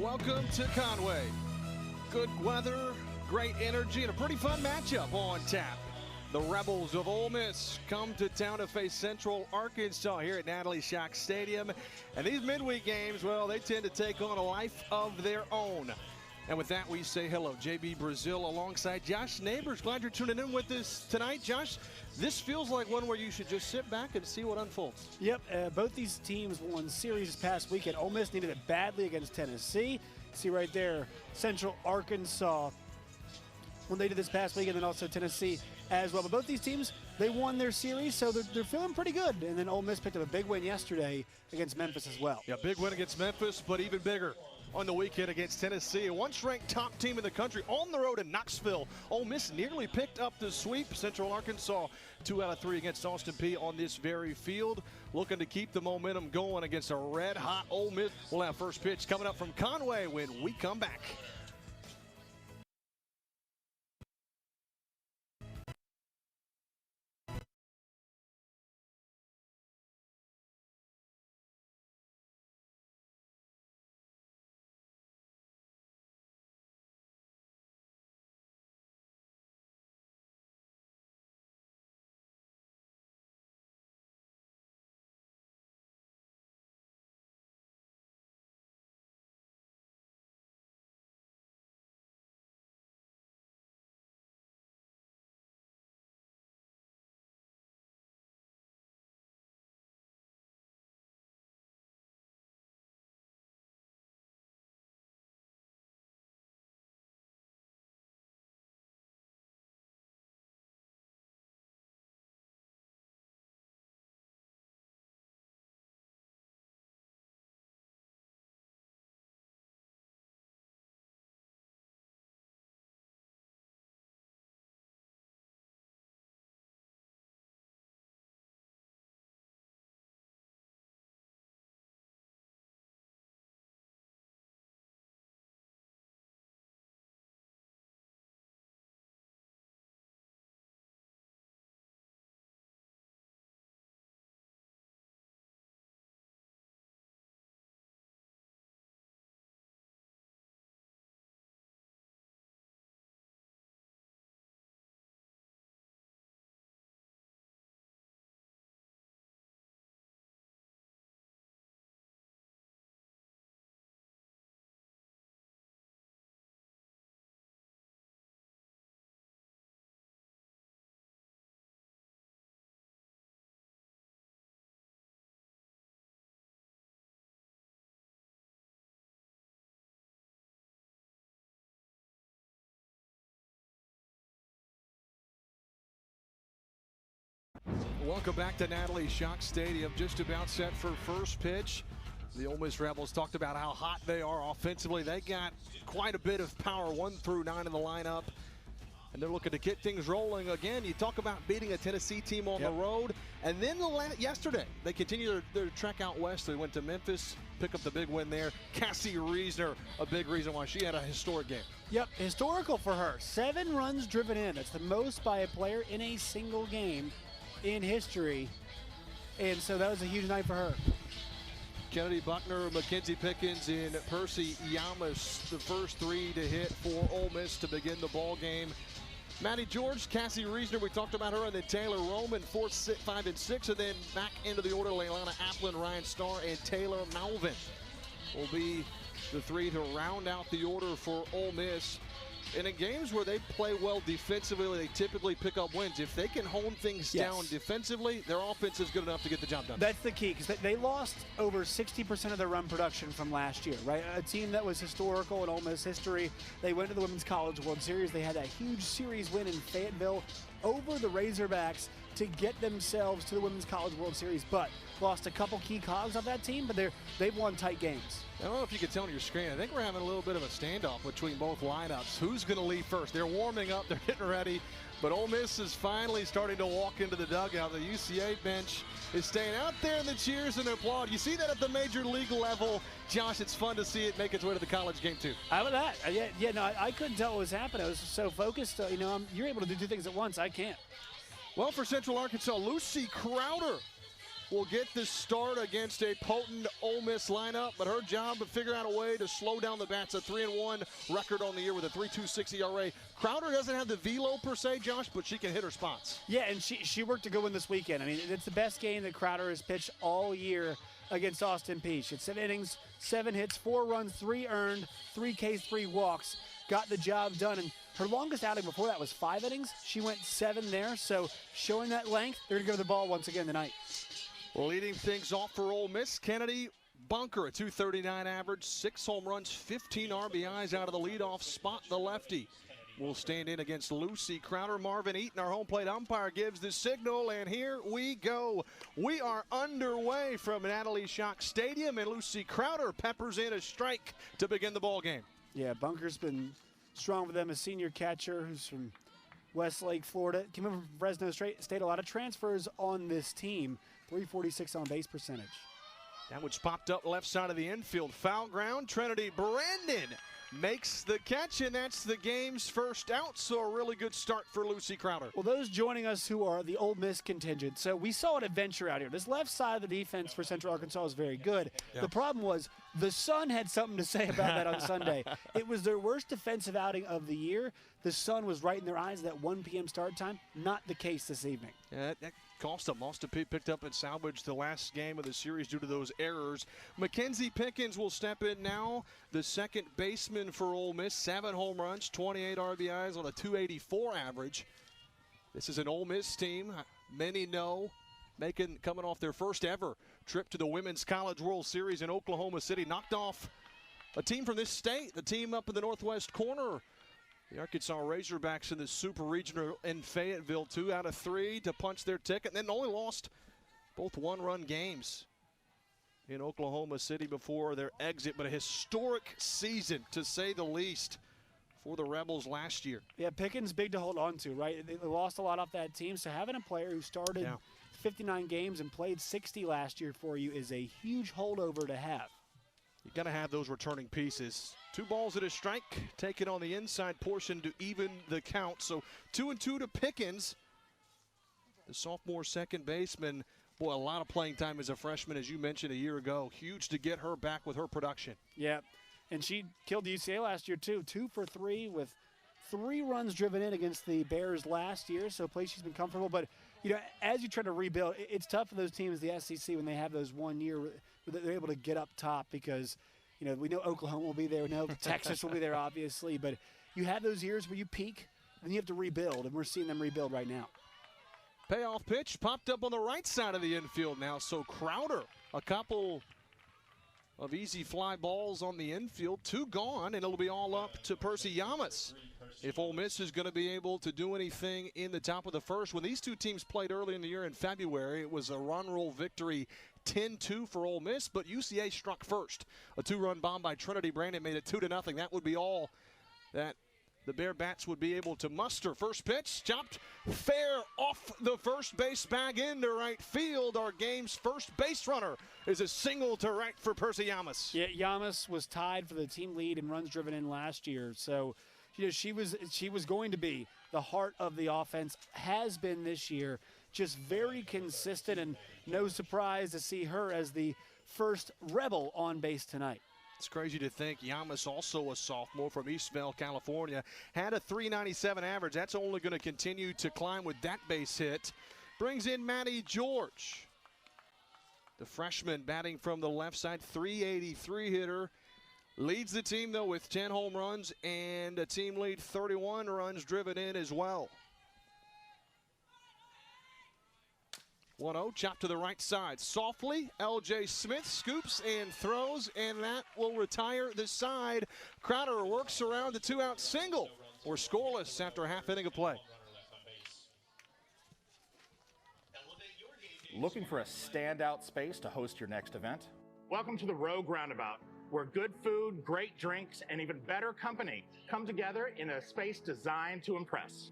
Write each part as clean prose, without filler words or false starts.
Welcome to Conway. Good weather, great energy, and a pretty fun matchup on tap. The Rebels of Ole Miss come to town to face Central Arkansas here at Natalie Shock Stadium. And these midweek games, well, they tend to take on a life of their own. And with that, we say hello. JB Brazil alongside Josh Neighbors. Glad you're tuning in with us tonight. Josh, this feels like one where you should just sit back and see what unfolds. Yep, both these teams won series this past weekend. Ole Miss needed it badly against Tennessee. See right there, Central Arkansas, when they did this past week, and then also Tennessee as well. But both these teams, they won their series, so they're feeling pretty good. And then Ole Miss picked up a big win yesterday against Memphis as well. Yeah, big win against Memphis, but even bigger on the weekend against Tennessee, a once-ranked top team in the country on the road in Knoxville. Ole Miss nearly picked up the sweep. Central Arkansas 2 out of 3 against Austin Peay on this very field, looking to keep the momentum going against a red-hot Ole Miss. We'll have first pitch coming up from Conway when we come back. Welcome back to Natalie Shock Stadium. Just about set for first pitch. The Ole Miss Rebels talked about how hot they are offensively. They got quite a bit of power, 1 through 9 in the lineup. And they're looking to get things rolling again. You talk about beating a Tennessee team on the road. And then yesterday, they continue their trek out west. They went to Memphis, pick up the big win there. Cassie Reisner, a big reason why she had a historic game. Yep, historical for her. 7 runs driven in. That's the most by a player in a single game in history. And so that was a huge night for her. Kennedy Buckner, Mackenzie Pickens, and Percy Yamas, the first 3 to hit for Ole Miss to begin the ball game. Maddie George, Cassie Reisner, we talked about her, and then Taylor Roman, 4, 5, and 6, and then back into the order, Leilana Applin, Ryan Starr, and Taylor Malvin will be the 3 to round out the order for Ole Miss. And in games where they play well defensively, they typically pick up wins. If they can hone things down defensively, their offense is good enough to get the job done. That's the key, because they lost over 60% of their run production from last year, right? A team that was historical in Ole Miss history. They went to the Women's College World Series. They had that huge series win in Fayetteville over the Razorbacks to get themselves to the Women's College World Series, but lost a couple key cogs of that team, but they've won tight games. I don't know if you can tell on your screen. I think we're having a little bit of a standoff between both lineups. Who's going to lead first? They're warming up. They're getting ready. But Ole Miss is finally starting to walk into the dugout. The UCA bench is staying out there in the cheers and applaud. You see that at the major league level. Josh, it's fun to see it make its way to the college game, too. How about that? I couldn't tell what was happening. I was so focused. You're able to do 2 things at once. I can't. Well, for Central Arkansas, Lucy Crowder will get the start against a potent Ole Miss lineup, but her job to figure out a way to slow down the bats. A 3-1 record on the year with a 3.26 ERA. Crowder doesn't have the velo per se, Josh, but she can hit her spots. Yeah, and she worked a good one this weekend. I mean, it's the best game that Crowder has pitched all year against Austin Peay. She had 7 innings, 7 hits, 4 runs, 3 earned, 3 Ks, 3 walks. Got the job done, and her longest outing before that was 5 innings. She went 7 there, so showing that length, they're going to give her the ball once again tonight. Leading things off for Ole Miss, Kennedy Bunker, a 239 average, 6 home runs, 15 RBIs out of the leadoff spot. The lefty will stand in against Lucy Crowder. Marvin Eaton, our home plate umpire, gives the signal, and here we go. We are underway from Natalie Schock Stadium, and Lucy Crowder peppers in a strike to begin the ball game. Yeah, Bunker's been strong for them, a senior catcher who's from Westlake, Florida. Came over from Fresno State. A lot of transfers on this team. 346 on base percentage. That one's popped up left side of the infield. Foul ground. Trinity Brandon makes the catch, and that's the game's first out, so a really good start for Lucy Crowder. Well, those joining us who are the Ole Miss contingent, so we saw an adventure out here. This left side of the defense for Central Arkansas is very good. Yeah. The problem was the Sun had something to say about that on Sunday. It was their worst defensive outing of the year. The Sun was right in their eyes at that 1 p.m. start time. Not the case this evening. Yeah, that cost them. Lost to picked up and salvaged the last game of the series due to those errors. Mackenzie Pickens will step in now, the second baseman for Ole Miss. 7 home runs, 28 RBIs on a 284 average. This is an Ole Miss team many know coming off their first ever trip to the Women's College World Series in Oklahoma City. Knocked off a team from this state, the team up in the northwest corner. The Arkansas Razorbacks in the Super Regional in Fayetteville, 2 out of 3 to punch their ticket, and then only lost both 1-run games in Oklahoma City before their exit. But a historic season, to say the least, for the Rebels last year. Yeah, Pickens big to hold on to, right? They lost a lot off that team, so having a player who started 59 games and played 60 last year for you is a huge holdover to have. You got to have those returning pieces. 2 balls and a strike, taken on the inside portion to even the count. So 2-2 to Pickens, the sophomore second baseman. Boy, a lot of playing time as a freshman, as you mentioned a year ago. Huge to get her back with her production. Yeah, and she killed UCA last year too. 2 for 3 with 3 runs driven in against the Bears last year. So a place she's been comfortable. But you know, as you try to rebuild, it's tough for those teams, the SEC, when they have those 1 year, they're able to get up top because, you know, we know Oklahoma will be there, we know Texas will be there, obviously, but you have those years where you peak, then you have to rebuild, and we're seeing them rebuild right now. Payoff pitch popped up on the right side of the infield now, so Crowder, a couple of easy fly balls on the infield, 2 gone, and it'll be all up to Percy Yamas. If Ole Miss is going to be able to do anything in the top of the first. When these two teams played early in the year in February, it was a run roll victory, 10-2 for Ole Miss, but UCA struck first. A 2-run bomb by Trinity Brandon made it 2-0. That would be all that the Bear Bats would be able to muster. First pitch, chopped fair off the first base bag into right field. Our game's first base runner is a single to right for Percy Yamas. Yeah, Yamas was tied for the team lead in runs driven in last year, so you know, she was going to be the heart of the offense, has been this year, just very consistent, and no surprise to see her as the first Rebel on base tonight. It's crazy to think Yamas, also a sophomore from Eastvale, California, had a 397 average. That's only going to continue to climb with that base hit. Brings in Maddie George, the freshman batting from the left side, 383 hitter. Leads the team, though, with 10 home runs and a team lead 31 runs driven in as well. 1-0, chop to the right side. Softly, L.J. Smith scoops and throws, and that will retire the side. Crowder works around the 2-out single. We're scoreless after a half inning of play. Looking for a standout space to host your next event? Welcome to the Rogue Roundabout, where good food, great drinks, and even better company come together in a space designed to impress.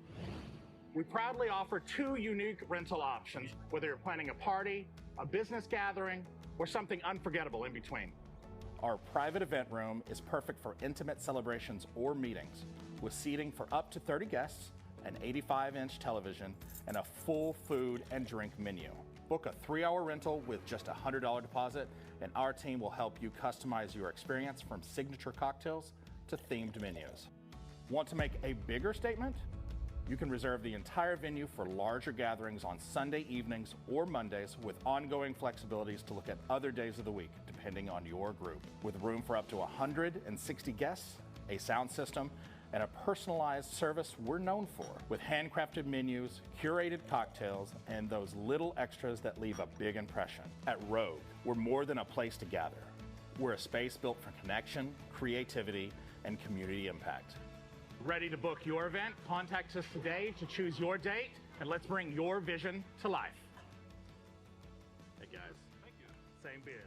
We proudly offer 2 unique rental options, whether you're planning a party, a business gathering, or something unforgettable in between. Our private event room is perfect for intimate celebrations or meetings, with seating for up to 30 guests, an 85-inch television, and a full food and drink menu. Book a 3-hour rental with just a $100 deposit, and our team will help you customize your experience from signature cocktails to themed menus. Want to make a bigger statement? You can reserve the entire venue for larger gatherings on Sunday evenings or Mondays with ongoing flexibilities to look at other days of the week, depending on your group. With room for up to 160 guests, a sound system, and a personalized service we're known for, with handcrafted menus, curated cocktails, and those little extras that leave a big impression. At Rogue, we're more than a place to gather. We're a space built for connection, creativity, and community impact. Ready to book your event? Contact us today to choose your date, and let's bring your vision to life. Hey guys. Thank you. Same beers.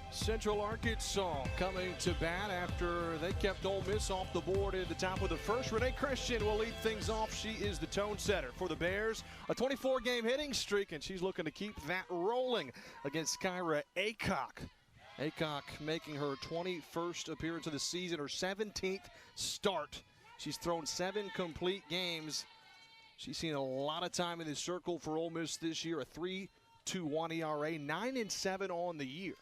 Central Arkansas coming to bat after they kept Ole Miss off the board at the top of the first. Renee Christian will lead things off. She is the tone setter for the Bears. A 24-game hitting streak, and she's looking to keep that rolling against Kyra Aycock. Aycock making her 21st appearance of the season, her 17th start. She's thrown 7 complete games. She's seen a lot of time in the circle for Ole Miss this year. A 3.21 ERA, 9-7 on the year.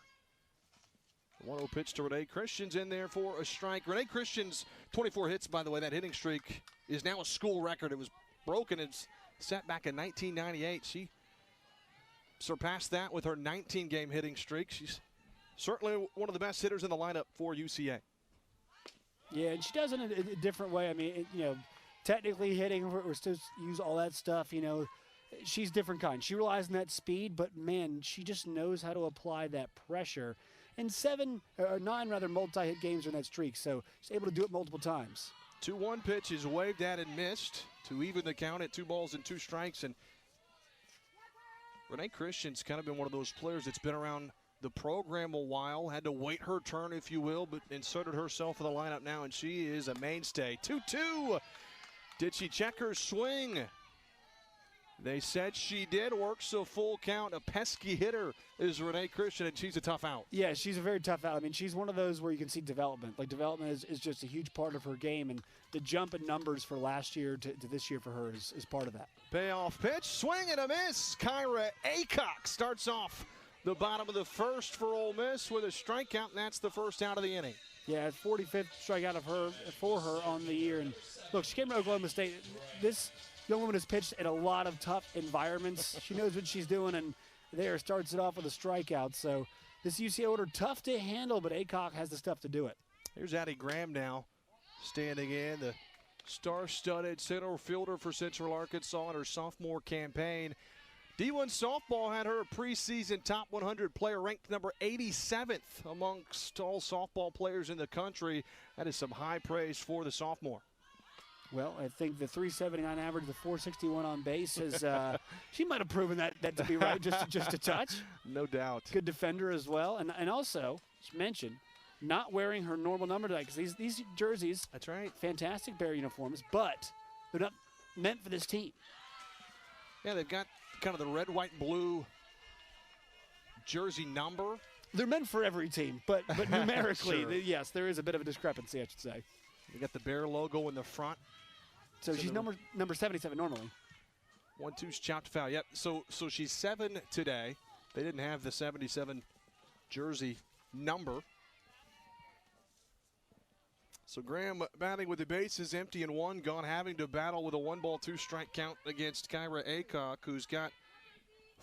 1-0 pitch to Renee Christian's in there for a strike. Renee Christian's 24 hits, by the way, that hitting streak is now a school record. It was broken and set back in 1998. She surpassed that with her 19-game hitting streak. She's certainly one of the best hitters in the lineup for UCA. Yeah, and she does it in a different way. I mean, technically hitting, we're still use all that stuff, She's different kind. She relies on that speed, but, man, she just knows how to apply that pressure. And 9 multi-hit games in that streak, so she's able to do it multiple times. 2-1 pitch is waved at and missed to even the count at 2 balls and 2 strikes. And Renee Christian's kind of been one of those players that's been around the program a while, had to wait her turn, if you will, but inserted herself in the lineup now, and she is a mainstay. 2-2. Did she check her swing? They said she did. Works a full count. A pesky hitter is Renee Christian, and she's a tough out. Yeah, she's a very tough out. I mean, she's one of those where you can see development. Like, development is just a huge part of her game, and the jump in numbers for last year to this year for her is part of that. Payoff pitch, swing and a miss. Kyra Aycock starts off the bottom of the first for Ole Miss with a strikeout, and that's the first out of the inning. Yeah, 45th strikeout for her on the year. And look, she came to Oklahoma State. This young woman has pitched in a lot of tough environments. She knows what she's doing, and there starts it off with a strikeout. So this UCA order, tough to handle, but Aycock has the stuff to do it. Here's Addie Graham now standing in, the star-studded center fielder for Central Arkansas in her sophomore campaign. D1 softball had her a preseason top 100 player, ranked number 87th amongst all softball players in the country. That is some high praise for the sophomore. Well, I think the 379 average, the 461 on base, is she might have proven that to be right just a touch. No doubt. Good defender as well. And also, just mentioned, not wearing her normal number tonight, because these jerseys, that's right, fantastic Bear uniforms, but they're not meant for this team. Yeah, they've got kind of the red, white, and blue jersey number. They're meant for every team, but numerically, Sure. Yes, there is a bit of a discrepancy, I should say. They got the Bear logo in the front. So she's number 77 normally. 1-2's chopped foul. Yep. So she's 7 today. They didn't have the 77 jersey number. So Graham batting with the bases empty and 1 gone, having to battle with a 1-ball, 2-strike count against Kyra Aycock, who's got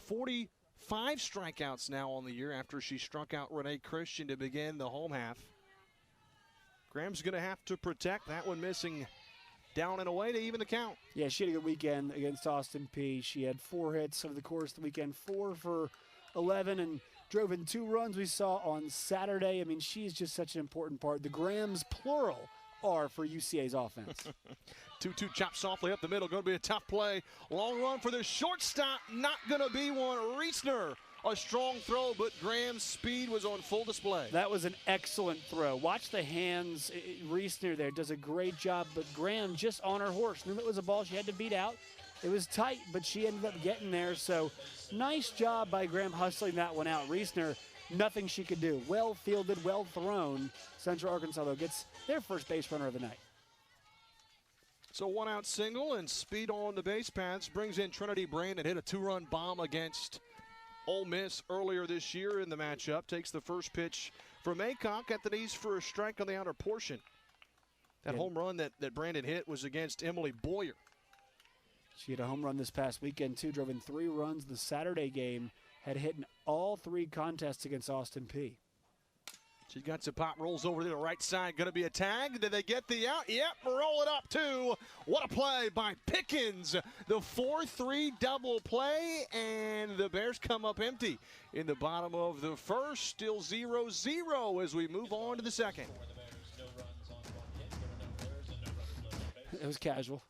45 strikeouts now on the year after she struck out Renee Christian to begin the home half. Graham's going to have to protect that one, missing down and away to even the count. Yeah, she had a good weekend against Austin Peay. She had 4 hits over the course of the weekend, 4 for 11, and drove in 2 runs we saw on Saturday. I mean, she's just such an important part. The Grahams, plural, are for UCA's offense. 2-2 chopped softly up the middle. Going to be a tough play. Long run for the shortstop. Not going to be one. Reisner, a strong throw, but Graham's speed was on full display. That was an excellent throw. Watch the hands. Reisner there does a great job, but Graham just on her horse. Knew it was a ball she had to beat out. It was tight, but she ended up getting there. So nice job by Graham hustling that one out. Reisner, nothing she could do. Well fielded, well thrown. Central Arkansas, though, gets their first base runner of the night. So 1-out single and speed on the base paths brings in Trinity Brandon. Hit a 2-run bomb against Ole Miss earlier this year in the matchup. Takes the first pitch from Aycock at the knees for a strike on the outer portion. That home run that Brandon hit was against Emily Boyer. She had a home run this past weekend, too. Drove in 3 runs the Saturday game. Had hit in all 3 contests against Austin Peay. She got some pop, rolls over to the right side. Going to be a tag. Did they get the out? Yep, roll it up, too. What a play by Pickens. The 4-3 double play, and the Bears come up empty in the bottom of the first. Still 0-0 as we move on to the second. It was casual.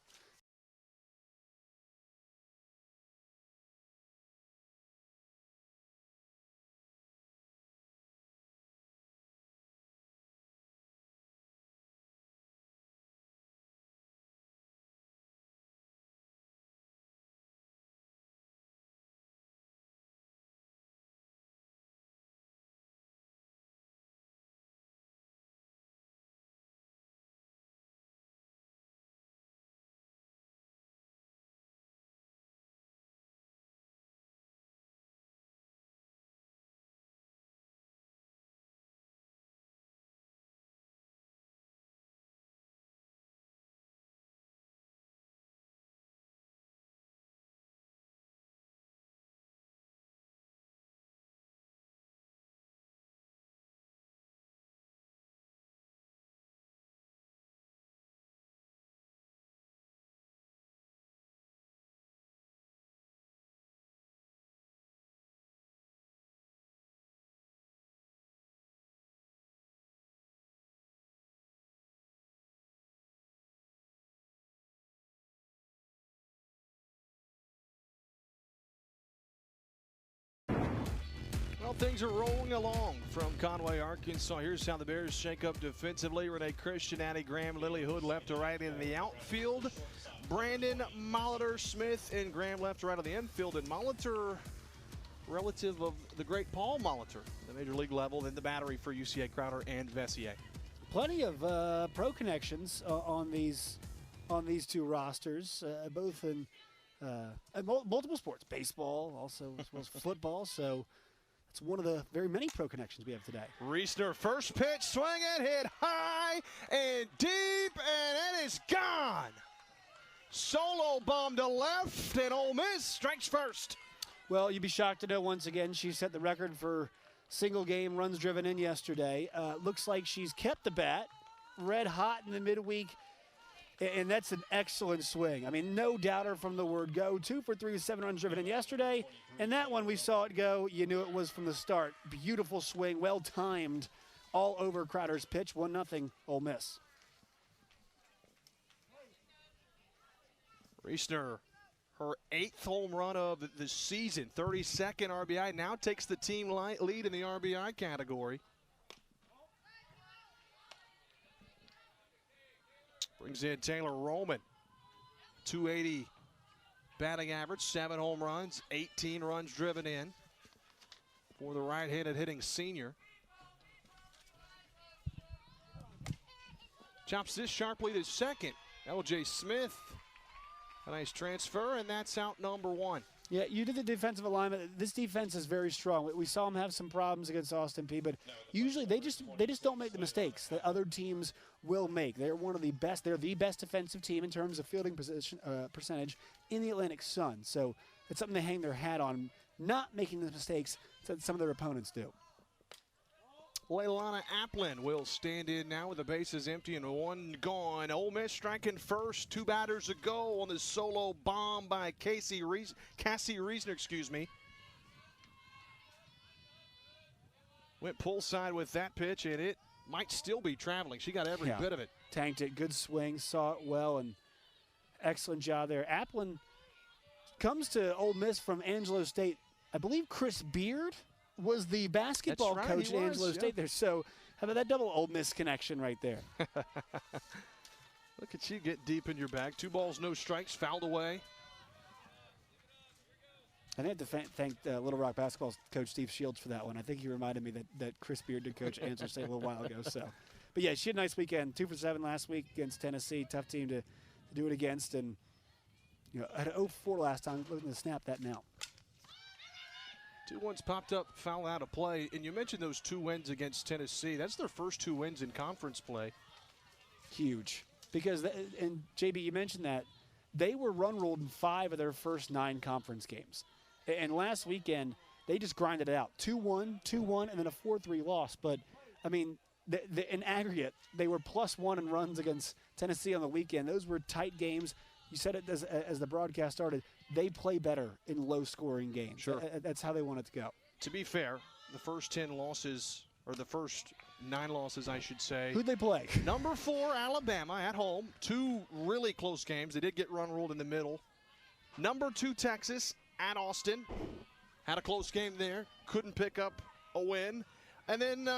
Well, things are rolling along from Conway, Arkansas. Here's how the Bears shake up defensively. Renee Christian, Addie Graham, Lily Hood left to right in the outfield. Brandon, Molitor, Smith, and Graham left to right on the infield. And Molitor, relative of the great Paul Molitor, the major league level, then the battery for UCA, Crowder, and Vessier. Plenty of pro connections on these 2 rosters, both in multiple sports, baseball, also as well as football. So it's one of the very many pro connections we have today. Reisner, first pitch, swing and hit high and deep, and it is gone. Solo bomb to left, and Ole Miss strikes first. Well, you'd be shocked to know once again she set the record for single game runs driven in yesterday. Looks like she's kept the bat red hot in the midweek, and that's an excellent swing. I mean, no doubter from the word go. 2 for 3 with 7 runs driven in yesterday, and that one we saw it go. You knew it was from the start. Beautiful swing, well timed, all over Crowder's pitch. 1-0 Ole Miss. Reisner, her 8th home run of the season, 32nd RBI, now takes the team lead in the RBI category. Brings in Taylor Roman, 280 batting average, 7 home runs, 18 runs driven in for the right-handed hitting senior. Chops this sharply to second. LJ Smith, a nice transfer, and that's out number 1. Yeah, you did the defensive alignment. This defense is very strong. We saw them have some problems against Austin Peay, but usually they just don't make the mistakes that other teams will make. They're one of the best. They're the best defensive team in terms of fielding percentage in the Atlantic Sun. So it's something they hang their hat on, not making the mistakes that some of their opponents do. Leilani Applin will stand in now with the bases empty and 1 gone. Ole Miss striking first, 2 batters ago on the solo bomb by Cassie Reisner, Went pull side with that pitch, and it might still be traveling. She got every bit of it. Tanked it, good swing, saw it well, and excellent job there. Applin comes to Ole Miss from Angelo State. I believe Chris Beard was the basketball coach at Angelo State there. So how about that double Ole Miss connection right there? Look at you get deep in your bag. 2 balls, no strikes, fouled away. I have to thank Little Rock basketball coach Steve Shields for that one. I think he reminded me that Chris Beard did coach Angelo State a little while ago. So, but yeah, she had a nice weekend. 2 for 7 last week against Tennessee. Tough team to do it against. And I had 0-4 last time. Looking to snap that now. 2-1's popped up, foul out of play. And you mentioned those 2 wins against Tennessee. That's their first 2 wins in conference play. Huge. Because, and JB, you mentioned that, they were run ruled in 5 of their first 9 conference games. And last weekend, they just grinded it out. 2-1, 2-1, and then a 4-3 loss. But, I mean, in aggregate, they were +1 in runs against Tennessee on the weekend. Those were tight games. You said it as the broadcast started. They play better in low-scoring games. Sure. That's how they want it to go. To be fair, the first 10 losses, or the first 9 losses, I should say. Who'd they play? Number 4, Alabama at home. 2 really close games. They did get run ruled in the middle. Number 2, Texas at Austin. Had a close game there. Couldn't pick up a win. And then,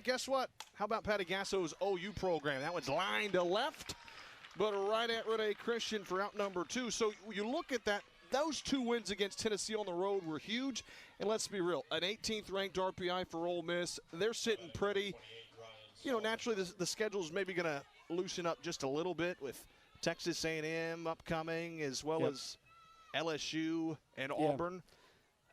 guess what? How about Patty Gasso's OU program? That one's line to left, but right at Rene Christian for out number 2. So you look at that. Those 2 wins against Tennessee on the road were huge. And let's be real, an 18th ranked RPI for Ole Miss. They're sitting pretty. Naturally the schedule's maybe going to loosen up just a little bit with Texas A&M upcoming, as well as LSU and Auburn.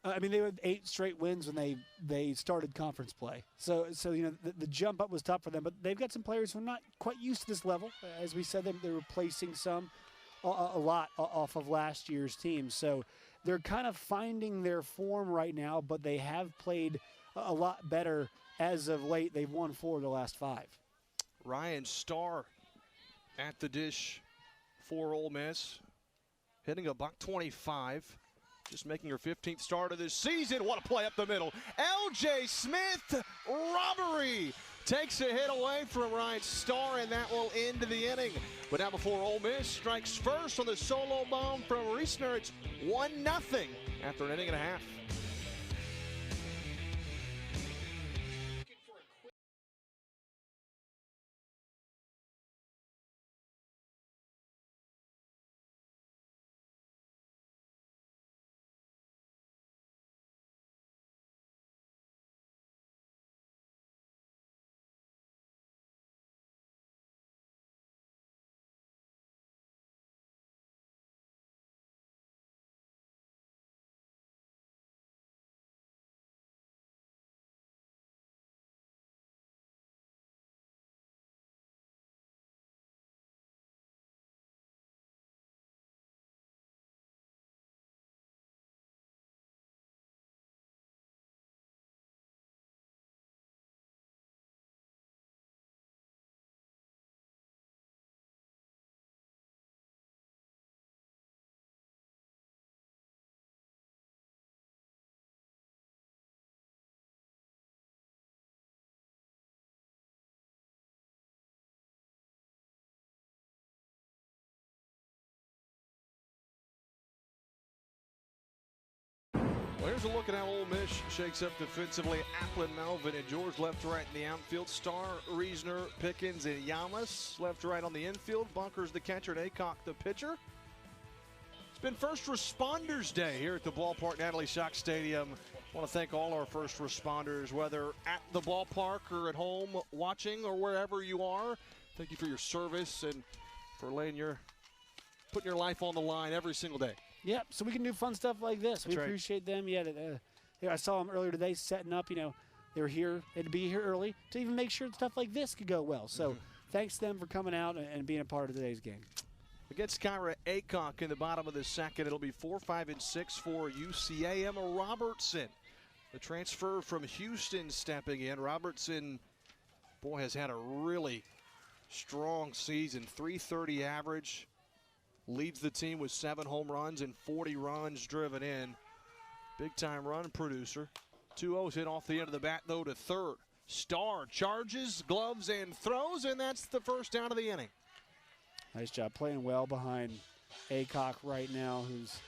I mean, they had 8 straight wins when they started conference play. So the jump up was tough for them. But they've got some players who are not quite used to this level. As we said, they're replacing some. A lot off of last year's team. So they're kind of finding their form right now, but they have played a lot better as of late. They've won 4 of the last 5. Ryan Starr at the dish for Ole Miss, hitting a $125, just making her 15th start of this season. What a play up the middle. L.J. Smith, robbery. Takes a hit away from Ryan Starr, and that will end the inning. But now before Ole Miss strikes first on the solo bomb from Reisner, it's 1-0 after an inning and a half. Well, here's a look at how Ole Miss shakes up defensively. Applin, Melvin, and George left, right in the outfield. Starr, Reisner, Pickens, and Yamas left, right on the infield. Bunkers the catcher, and Aycock the pitcher. It's been First Responders Day here at the ballpark, Natalie Shock Stadium. I want to thank all our first responders, whether at the ballpark or at home watching or wherever you are. Thank you for your service and for putting your life on the line every single day. Yep, so we can do fun stuff like this. That's we right. appreciate them. Yeah, I saw them earlier today setting up. They were here. They had to be here early to even make sure stuff like this could go well. So thanks to them for coming out and being a part of today's game. Against Kyra Aycock in the bottom of the second, it'll be 4, 5, and 6 for UCA. Emma Robertson, the transfer from Houston, stepping in. Robertson, boy, has had a really strong season. .330 average. Leads the team with 7 home runs and 40 runs driven in. Big-time run producer. 2-0s hit off the end of the bat, though, to third. Starr charges, gloves, and throws, and that's the first out of the inning. Nice job playing well behind Aycock right now, who's,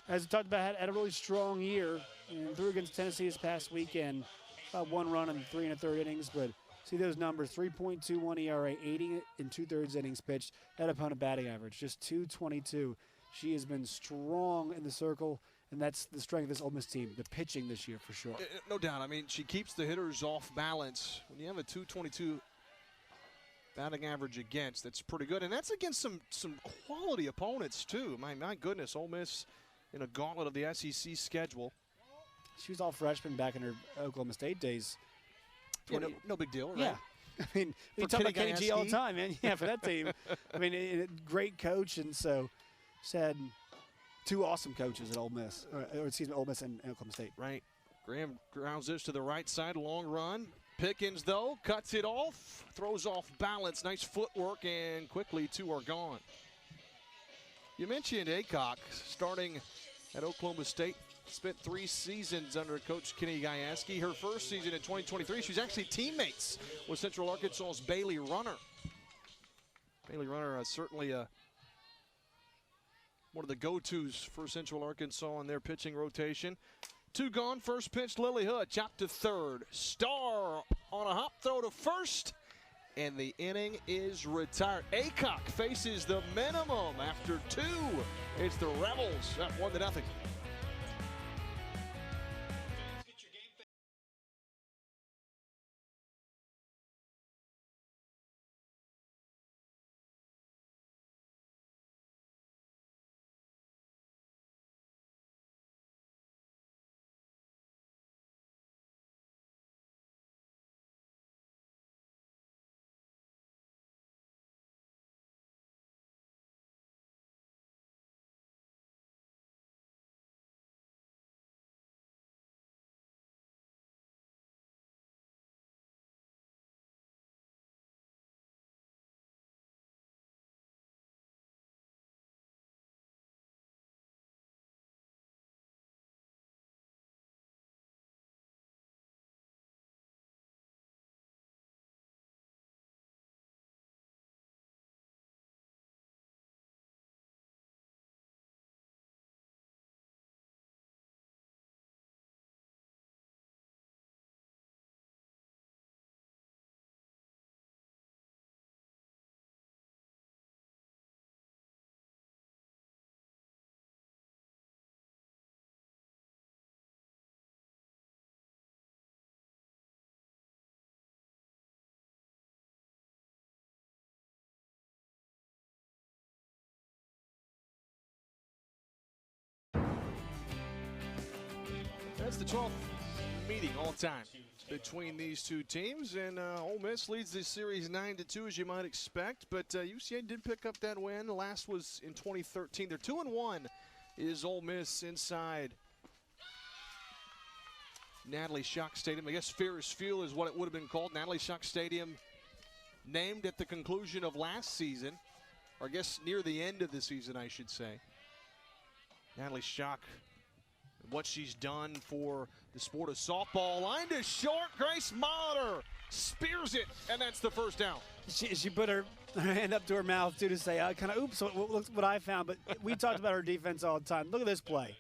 as we talked about, had a really strong year. And threw against Tennessee this past weekend. About 1 run in 3 1/3 innings, but see those numbers, 3.21 ERA, 80 in 2/3 innings pitched, that opponent batting average, just .222. She has been strong in the circle, and that's the strength of this Ole Miss team, the pitching this year for sure. No doubt. I mean, she keeps the hitters off balance. When you have a .222 batting average against. That's pretty good, and that's against some quality opponents too. My goodness, Ole Miss in a gauntlet of the SEC schedule. She was all freshman back in her Oklahoma State days. Yeah, no big deal, right? Yeah. I mean, we talk about Kenny G all the time, man. Yeah, for that team. I mean, great coach, and so she had two awesome coaches at Ole Miss, or excuse me, Ole Miss and Oklahoma State. Right. Graham grounds this to the right side, long run. Pickens, though, cuts it off, throws off balance. Nice footwork, and quickly 2 are gone. You mentioned Aycock starting at Oklahoma State. Spent 3 seasons under Coach Kenny Gajewski. Her first season in 2023, she was actually teammates with Central Arkansas's Bailey Runner. Bailey Runner certainly one of the go-tos for Central Arkansas in their pitching rotation. 2 gone, first pitch, Lily Hood, chopped to third. Starr on a hop throw to first, and the inning is retired. Aycock faces the minimum after 2. It's the Rebels up 1-0. That's the 12th meeting all time between these two teams, and Ole Miss leads this series 9-2, as you might expect. But UCA did pick up that win. The last was in 2013. They're 2-1. Is Ole Miss inside Natalie Schuck Stadium? I guess Ferris Field is what it would have been called. Natalie Schuck Stadium, named at the conclusion of last season, or I guess near the end of the season, I should say. Natalie Schuck, what she's done for the sport of softball. Line to short, Grace Molitor spears it, and that's the first down. She put her hand up to her mouth, too, to say, kind of, oops, what I found. But we talked about her defense all the time. Look at this play.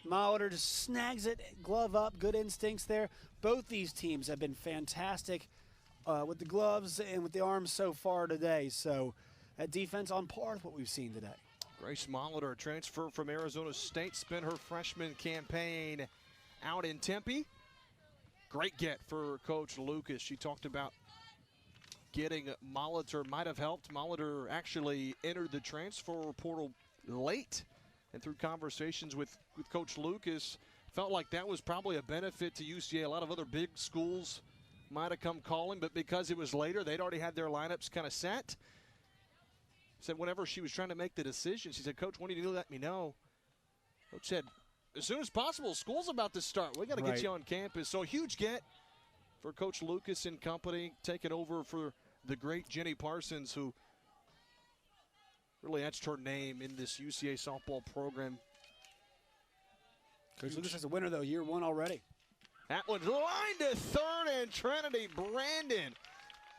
Molitor just snags it, glove up, good instincts there. Both these teams have been fantastic with the gloves and with the arms so far today. So that defense on par with what we've seen today. Grace Molitor, transfer from Arizona State, spent her freshman campaign out in Tempe. Great get for Coach Lucas. She talked about getting Molitor might have helped. Molitor actually entered the transfer portal late, and through conversations with Coach Lucas, felt like that was probably a benefit to UCA. A lot of other big schools might have come calling, but because it was later, they'd already had their lineups kind of set. Said whenever she was trying to make the decision, she said, Coach, when do you let me know? Coach said, as soon as possible. School's about to start. We got to get you on campus. So a huge get for Coach Lucas and company, taking over for the great Jenny Parsons, who really etched her name in this UCA softball program. Coach Lucas is a winner, though, year 1 already. That one's line to third, and Trinity Brandon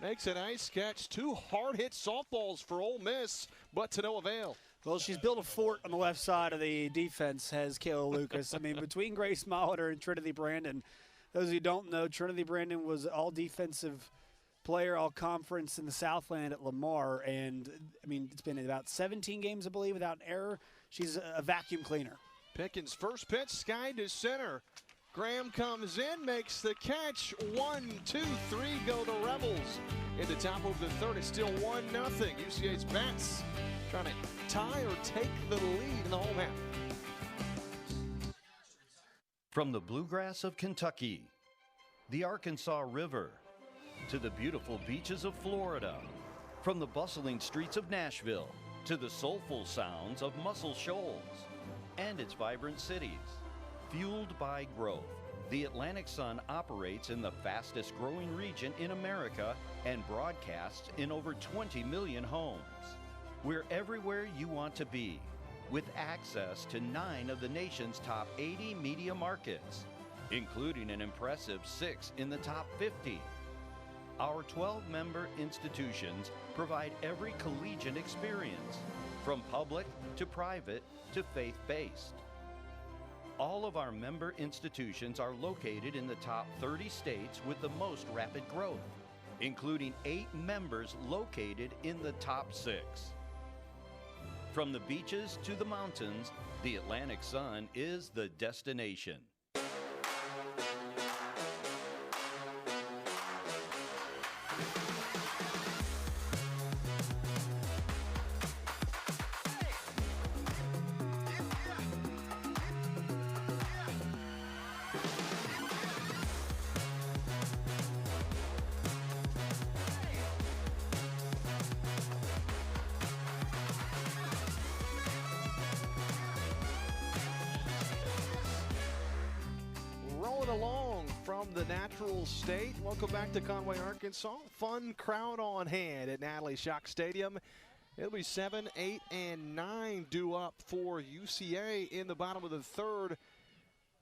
makes a nice catch. 2 hard-hit softballs for Ole Miss, but to no avail. Well, she's built a fort on the left side of the defense, has Kayla Lucas. I mean, between Grace Molitor and Trinity Brandon, those who don't know, Trinity Brandon was all-defensive player, all-conference in the Southland at Lamar. And, I mean, it's been about 17 games, I believe, without error. She's a vacuum cleaner. Pickens' first pitch, sky to center. Graham comes in, makes the catch. 1, 2, 3 go the Rebels. In the top of the third, it's still 1-0. UCA's Bats trying to tie or take the lead in the home half. From the bluegrass of Kentucky, the Arkansas River, to the beautiful beaches of Florida, from the bustling streets of Nashville to the soulful sounds of Muscle Shoals and its vibrant cities. Fueled by growth, the Atlantic Sun operates in the fastest growing region in America and broadcasts in over 20 million homes. We're everywhere you want to be, with access to 9 of the nation's top 80 media markets, including an impressive 6 in the top 50. Our 12-member institutions provide every collegiate experience, from public to private to faith-based. All of our member institutions are located in the top 30 states with the most rapid growth, including 8 members located in the top 6. From the beaches to the mountains, the Atlantic Sun is the destination. Along from the natural state. Welcome back to Conway, Arkansas. Fun crowd on hand at Natalie Shock Stadium. It'll be 7, 8, and 9 due up for UCA in the bottom of the third.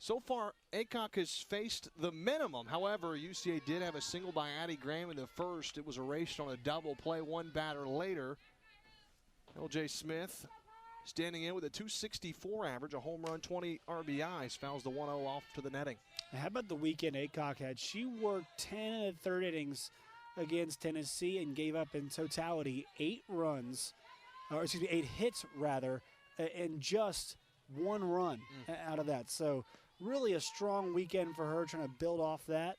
So far, Aycock has faced the minimum. However, UCA did have a single by Addie Graham in the first. It was erased on a double play one batter later. LJ Smith standing in with a .264 average, a home run, 20 RBIs, fouls the 1-0 off to the netting. How about the weekend Aycock had? She worked 10 in the third innings against Tennessee and gave up in totality 8 hits rather, and just 1 run out of that. So really a strong weekend for her, trying to build off that.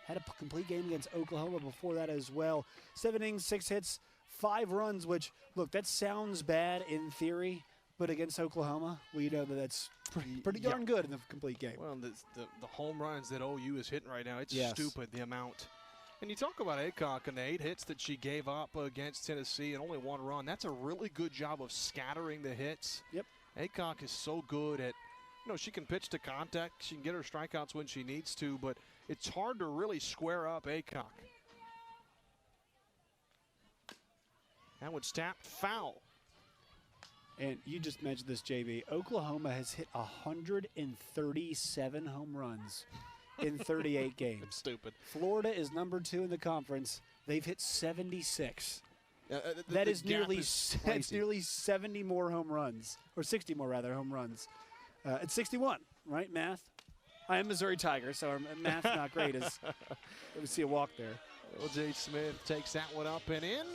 Had a complete game against Oklahoma before that as well. 7 innings, 6 hits, 5 runs, which, look, that sounds bad in theory, but against Oklahoma, we know that that's pretty darn good in the complete game. Well, the home runs that OU is hitting right now, it's stupid, the amount. And you talk about Aycock and the 8 hits that she gave up against Tennessee and only 1 run. That's a really good job of scattering the hits. Yep. Aycock is so good at, she can pitch to contact. She can get her strikeouts when she needs to, but it's hard to really square up Aycock. That one's tapped foul. And you just mentioned this, JB. Oklahoma has hit 137 home runs in 38 games. That's stupid. Florida is number 2 in the conference. They've hit 76. That is nearly 70 more home runs, or 60 more rather home runs. It's 61, right? Math. I am Missouri Tiger, so our math's not great. We see a walk there. LJ Smith takes that one up and in.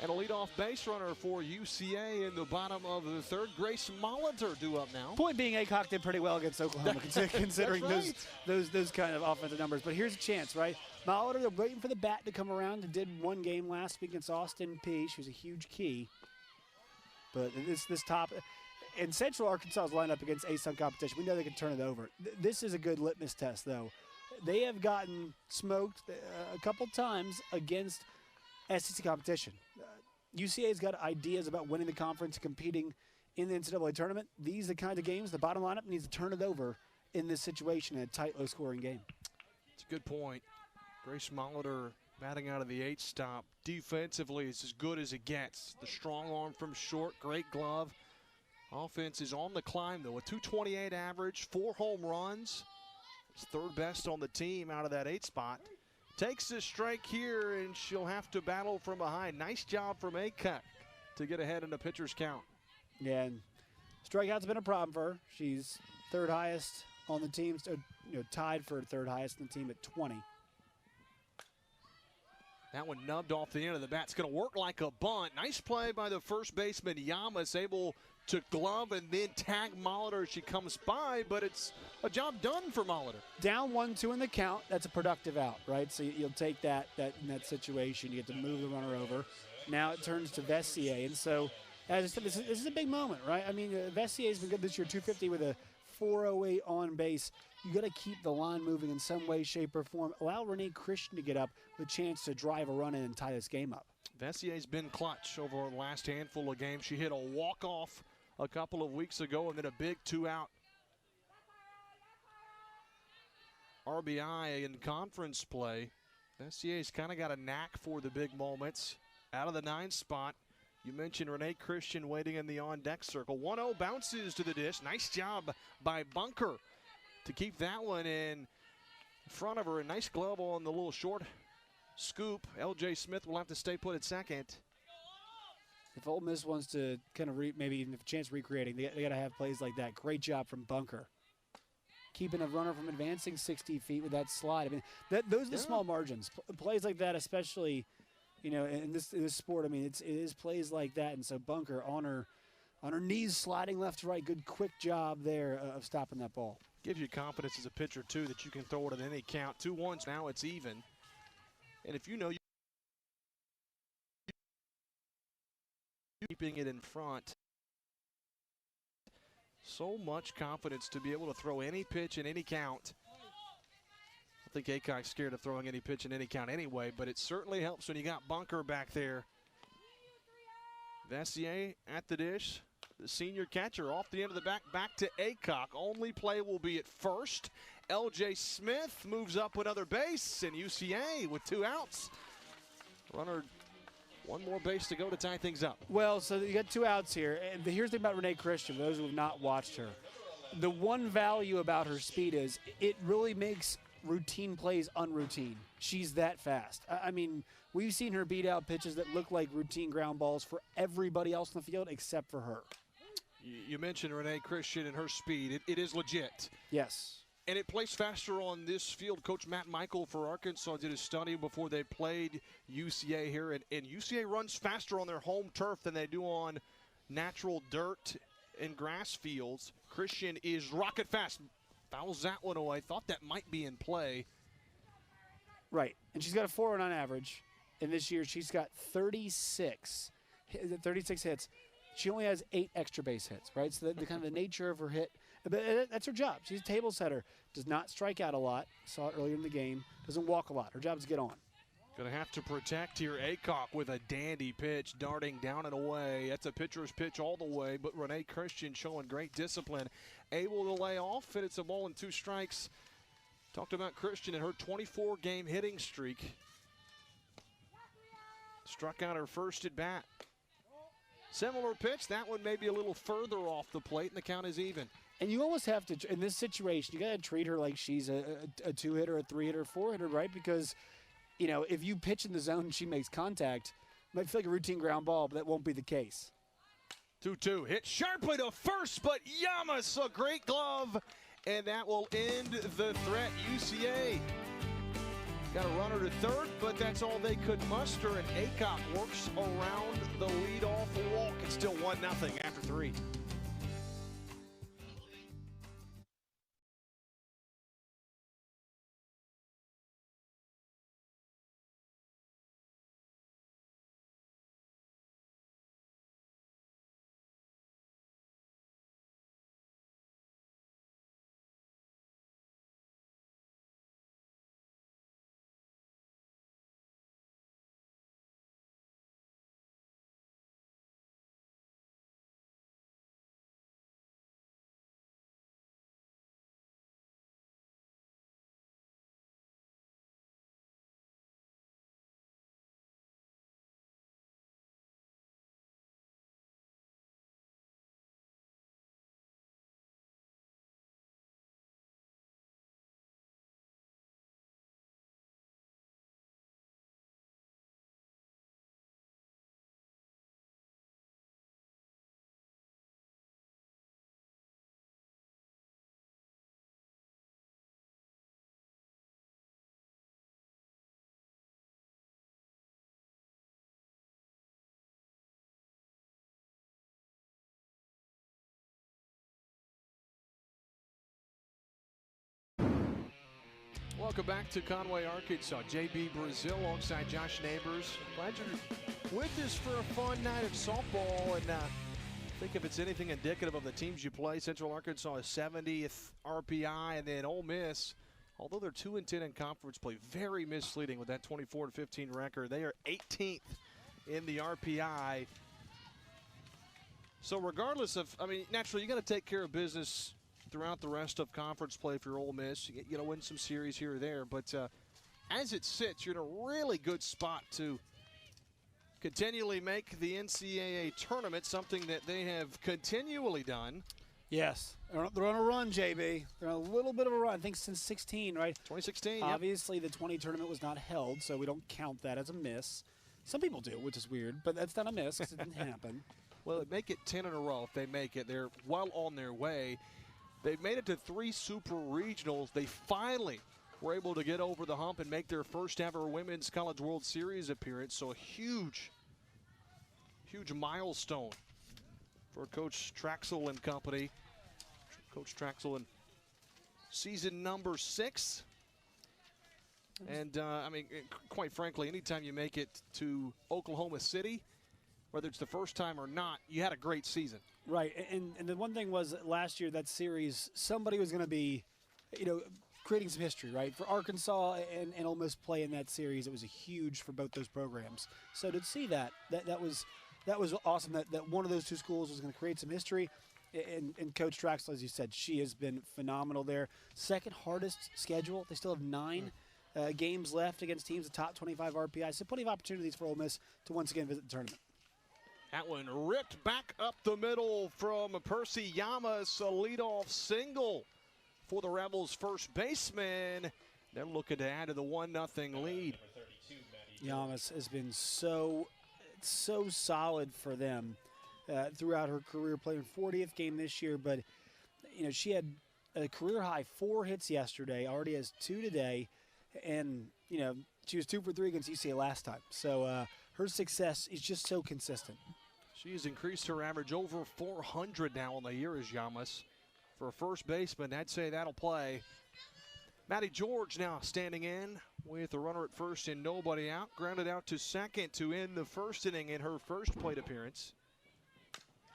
And a leadoff base runner for UCA in the bottom of the third. Grace Molitor due up now. Point being, Aycock did pretty well against Oklahoma, considering right. those kind of offensive numbers. But here's a chance, right? Molitor, they're waiting for the bat to come around. They did 1 game last week against Austin Peay. She was a huge key. But this top, and Central Arkansas's lineup against A-Sun competition, we know they can turn it over. This is a good litmus test, though. They have gotten smoked a couple times against SEC competition. UCA's got ideas about winning the conference, competing in the NCAA tournament. These are the kinds of games the bottom lineup needs to turn it over in this situation in a tight, low-scoring game. It's a good point. Grace Molitor batting out of the 8 stop. Defensively, it's as good as it gets. The strong arm from short, great glove. Offense is on the climb, though. A .228 average, 4 home runs. It's third best on the team out of that 8 spot. Takes the strike here, and she'll have to battle from behind. Nice job from Aycock to get ahead in the pitcher's count. Yeah, and strikeouts been a problem for her. She's third highest on the team, tied for third highest on the team at 20. That one nubbed off the end of the bat. It's going to work like a bunt. Nice play by the first baseman, Yamas, able to glove and then tag Molitor as she comes by, but it's a job done for Molitor. Down 1-2 in the count, that's a productive out, right? So you'll take that in that situation. You get to move the runner over. Now it turns to Vessier, and so as I said, this is a big moment, right? I mean, Vessier's been good this year, 250 with a 408 on base. You got to keep the line moving in some way, shape, or form. Allow Renee Christian to get up with a chance to drive a run in and tie this game up. Vessier's been clutch over the last handful of games. She hit a walk-off a couple of weeks ago and then a big 2-out RBI in conference play. Vessier's kind of got a knack for the big moments. Out of the 9 spot, you mentioned Renee Christian waiting in the on-deck circle. 1-0 bounces to the dish. Nice job by Bunker to keep that one in front of her. A nice glove on the little short scoop. LJ Smith will have to stay put at second. If Ole Miss wants to kind of maybe even a chance recreating, they got to have plays like that. Great job from Bunker. Keeping a runner from advancing 60 feet with that slide. I mean, those are the small margins. Plays like that, especially, you know, in this sport. I mean, it is plays like that. And so Bunker on her knees, sliding left to right. Good, quick job there of stopping that ball. Gives you confidence as a pitcher, too, that you can throw it at any count. 2-1s, now it's even. And if you know you're keeping it in front, so much confidence to be able to throw any pitch in any count. I think Aycock's scared of throwing any pitch in any count anyway, but it certainly helps when you got Bunker back there. Vessier at the dish. The senior catcher off the end of the back to Aycock. Only play will be at first. LJ Smith moves up another base, and UCA with 2 outs. Runner, one more base to go to tie things up. Well, so you got 2 outs here. And here's the thing about Renee Christian, for those who have not watched her. The one value about her speed is it really makes routine plays unroutine. She's that fast. I mean, we've seen her beat out pitches that look like routine ground balls for everybody else in the field except for her. You mentioned Renee Christian and her speed. It is legit. Yes. And it plays faster on this field. Coach Matt Michael for Arkansas did a study before they played UCA here. And UCA runs faster on their home turf than they do on natural dirt and grass fields. Christian is rocket fast. Fouls that one away. Thought that might be in play. Right. And she's got a 409 average. And this year she's got 36 hits. She only has 8 extra base hits, right? So the kind of the nature of her hit, but that's her job. She's a table setter. Does not strike out a lot. Saw it earlier in the game. Doesn't walk a lot. Her job is to get on. Going to have to protect here. Aycock with a dandy pitch, darting down and away. That's a pitcher's pitch all the way, but Renee Christian showing great discipline. Able to lay off, and it's a ball and 2 strikes. Talked about Christian and her 24-game hitting streak. Struck out her first at bat. Similar pitch, that one maybe a little further off the plate, and the count is even. And you almost have to, in this situation, you got to treat her like she's a 2-hitter, a 3-hitter, 4-hitter, right? Because, you know, if you pitch in the zone and she makes contact, it might feel like a routine ground ball, but that won't be the case. 2-2, hit sharply to first, but Yamas, a great glove, and that will end the threat. UCA got a runner to third, but that's all they could muster, and Aycock works around the leadoff walk. It's still 1-0 after 3. welcome back to Conway, Arkansas. JB Brazil alongside Josh Neighbors. Glad you're with us for a fun night of softball. And I think if it's anything indicative of the teams you play, Central Arkansas is 70th RPI, and then Ole Miss, although they're 2-10 in conference play, very misleading with that 24-15 record. They are 18th in the RPI. So regardless of, I mean, naturally, you got to take care of business throughout the rest of conference play if you're Ole Miss. You know, win some series here or there. But as it sits, you're in a really good spot to continually make the NCAA tournament, something that they have continually done. Yes. They're on a run, JB. They're on a little bit of a run, I think since 16, right? 2016, yep. Obviously, the 20 tournament was not held, so we don't count that as a miss. Some people do, which is weird, but that's not a miss because it didn't happen. Well, they make it 10 in a row if they make it. They're well on their way. They've made it to 3 super regionals. They finally were able to get over the hump and make their first ever Women's College World Series appearance. So a huge, huge milestone for Coach Traxel and company. Coach Traxel in season number 6. And, I mean, quite frankly, anytime you make it to Oklahoma City, whether it's the first time or not, you had a great season. Right, and the one thing was that last year, that series, somebody was going to be, you know, creating some history, right? For Arkansas and Ole Miss play in that series, it was a huge for both those programs. So to see that was awesome that one of those two schools was going to create some history. And Coach Traxel, as you said, she has been phenomenal there. Second hardest schedule. They still have 9 games left against teams with top 25 RPI. So plenty of opportunities for Ole Miss to once again visit the tournament. That one ripped back up the middle from Percy Yamas, a leadoff single for the Rebels' first baseman. They're looking to add to the 1-0 lead. Yamas has been so solid for them throughout her career, playing 40th game this year. But, you know, she had a career high 4 hits yesterday, already has 2 today. And, you know, she was 2 for 3 against UCA last time. So her success is just so consistent. She has increased her average over 400 now on the year as Yamas. For a first baseman, I'd say that'll play. Maddie George now standing in with a runner at first and nobody out. Grounded out to second to end the first inning in her first plate appearance.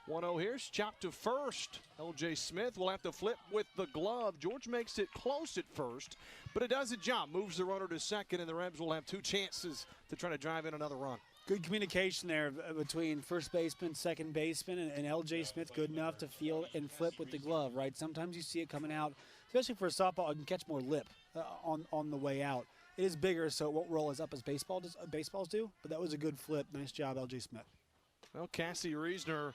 1-0 here, chopped to first. LJ Smith will have to flip with the glove. George makes it close at first, but it does a job. Moves the runner to second, and the Rebs will have 2 chances to try to drive in another run. Good communication there between first baseman, second baseman, and LJ Smith good enough to field and flip with the glove, right? Sometimes you see it coming out, especially for a softball, it can catch more lip on the way out. It is bigger, so it won't roll as up as baseballs do, but that was a good flip. Nice job, LJ Smith. Well, Cassie Reisner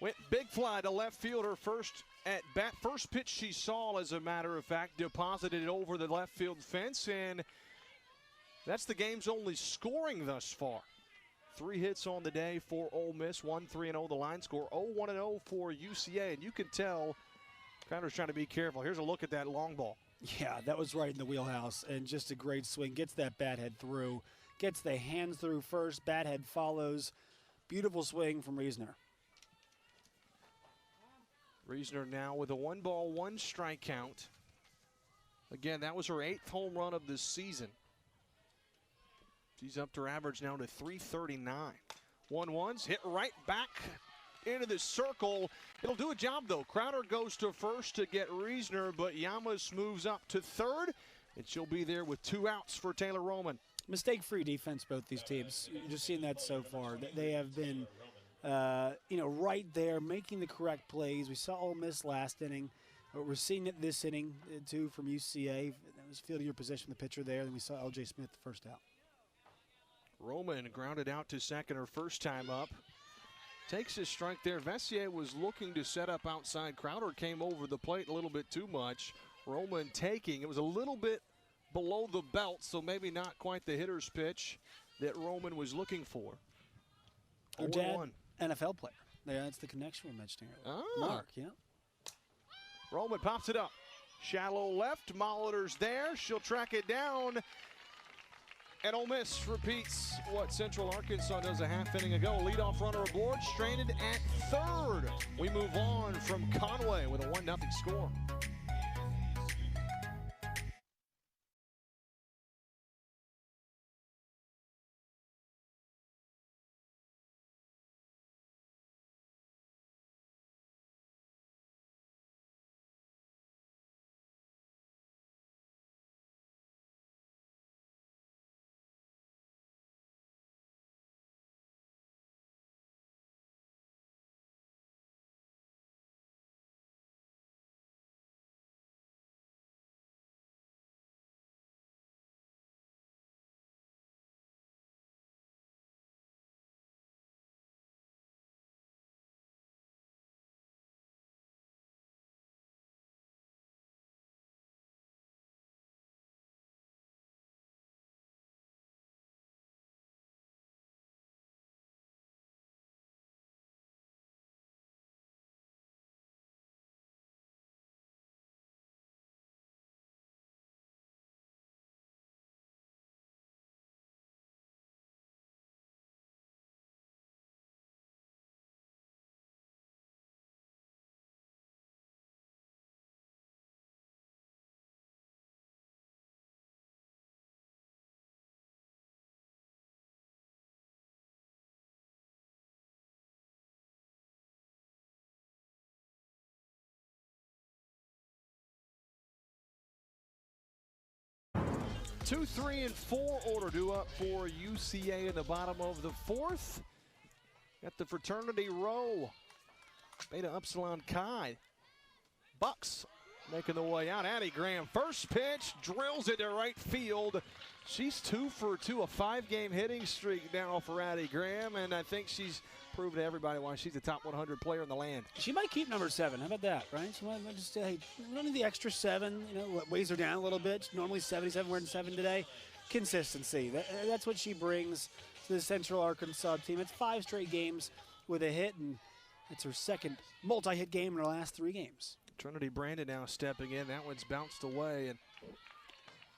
went big fly to left fielder first at bat. First pitch she saw, as a matter of fact, deposited it over the left field fence, and that's the game's only scoring thus far. 3 hits on the day for Ole Miss, 1-3-0 the line score, 0-1-0 for UCA, and you can tell Crowder's trying to be careful. Here's a look at that long ball. Yeah, that was right in the wheelhouse, and just a great swing. Gets that bat head through, gets the hands through first, bat head follows. Beautiful swing from Reisner. Reisner now with a 1-ball-1-strike count. Again, that was her 8th home run of this season. She's up to her average now to 339. 1-1's hit right back into the circle. It'll do a job, though. Crowder goes to first to get Reisner, but Yamas moves up to third, and she'll be there with 2 outs for Taylor Roman. Mistake-free defense, both these teams. You're just seeing that so far. They have been, you know, right there, making the correct plays. We saw Ole Miss last inning. We're seeing it this inning, too, from UCA. That was fielding your position, the pitcher there. Then we saw LJ Smith the first out. Roman grounded out to second her first time up. Takes his strike there. Vessier was looking to set up outside. Crowder came over the plate a little bit too much. Roman taking. It was a little bit below the belt, so maybe not quite the hitter's pitch that Roman was looking for. Her dad, NFL player. Yeah, that's the connection we're mentioning earlier. Mark, yeah. Roman pops it up. Shallow left. Molitor's there. She'll track it down. And Ole Miss repeats what Central Arkansas does a half inning ago. Leadoff runner aboard, stranded at third. We move on from Conway with a 1-0 score. 2, 3, and 4 order due up for UCA in the bottom of the 4th. Got the fraternity row. Beta Upsilon Chi. Bucks making the way out. Addie Graham, first pitch, drills it to right field. She's 2 for 2, a 5-game hitting streak now for Addie Graham, and I think she's proved to everybody why she's the top 100 player in the land. She might keep number 7. How about that, right? She might just say, hey, we don't need the extra 7. You know, what weighs her down a little bit. She's normally 77, we're in 7 today. Consistency. That's what she brings to the Central Arkansas team. It's 5 straight games with a hit, and it's her second multi-hit game in her last 3 games. Trinity Brandon now stepping in. That one's bounced away, and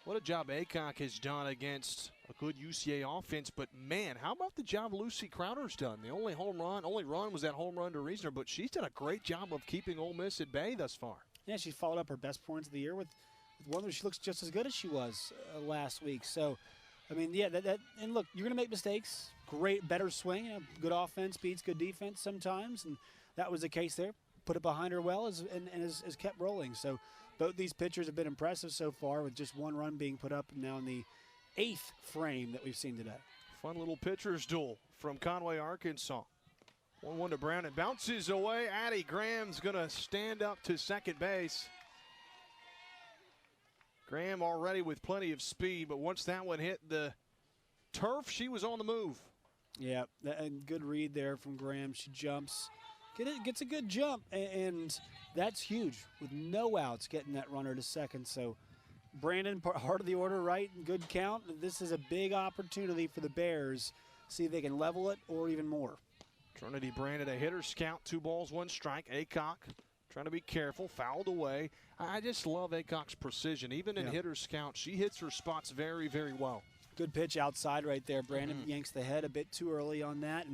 what a job Aycock has done against a good UCA offense. But, man, how about the job Lucy Crowder's done? The only run was that home run to Reasoner, but she's done a great job of keeping Ole Miss at bay thus far. Yeah, she followed up her best points of the year with one where she looks just as good as she was last week. So, I mean, yeah, and look, you're going to make mistakes. Great, better swing. You know, good offense beats good defense sometimes, and that was the case there. Put it behind her well and has kept rolling. So both these pitchers have been impressive so far, with just 1 run being put up now in the 8th frame that we've seen today. Fun little pitcher's duel from Conway, Arkansas. 1-1 to Brown. It bounces away. Addie Graham's going to stand up to second base. Graham already with plenty of speed, but once that one hit the turf, she was on the move. Yeah, and good read there from Graham. She jumps. Gets a good jump, and that's huge with no outs, getting that runner to second. So Brandon, heart of the order, right? Good count. This is a big opportunity for the Bears. See if they can level it or even more. Trinity Brandon, a hitter's count, 2 balls, 1 strike. Aycock trying to be careful, fouled away. I just love Aycock's precision. Even in hitter's count, she hits her spots very, very well. Good pitch outside right there. Brandon yanks the head a bit too early on that,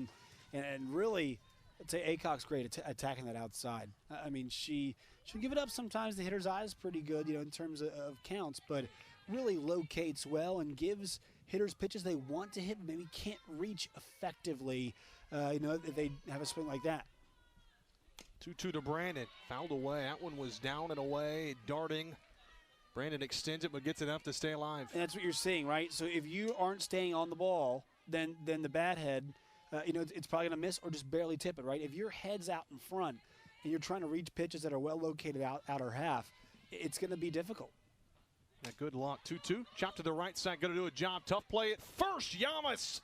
and really, I'd say Aycock's great at attacking that outside. I mean, she'll give it up sometimes. The hitter's eye is pretty good, you know, in terms of counts, but really locates well and gives hitters pitches they want to hit, maybe can't reach effectively, you know, if they have a swing like that. 2-2 to Brandon. Fouled away. That one was down and away, darting. Brandon extends it, but gets enough to stay alive. And that's what you're seeing, right? So if you aren't staying on the ball, then the bat head, you know, it's probably going to miss or just barely tip it, right? If your head's out in front and you're trying to reach pitches that are well located outer half, it's going to be difficult. Good luck. 2-2. Chop to the right side. Going to do a job. Tough play at first. Yamas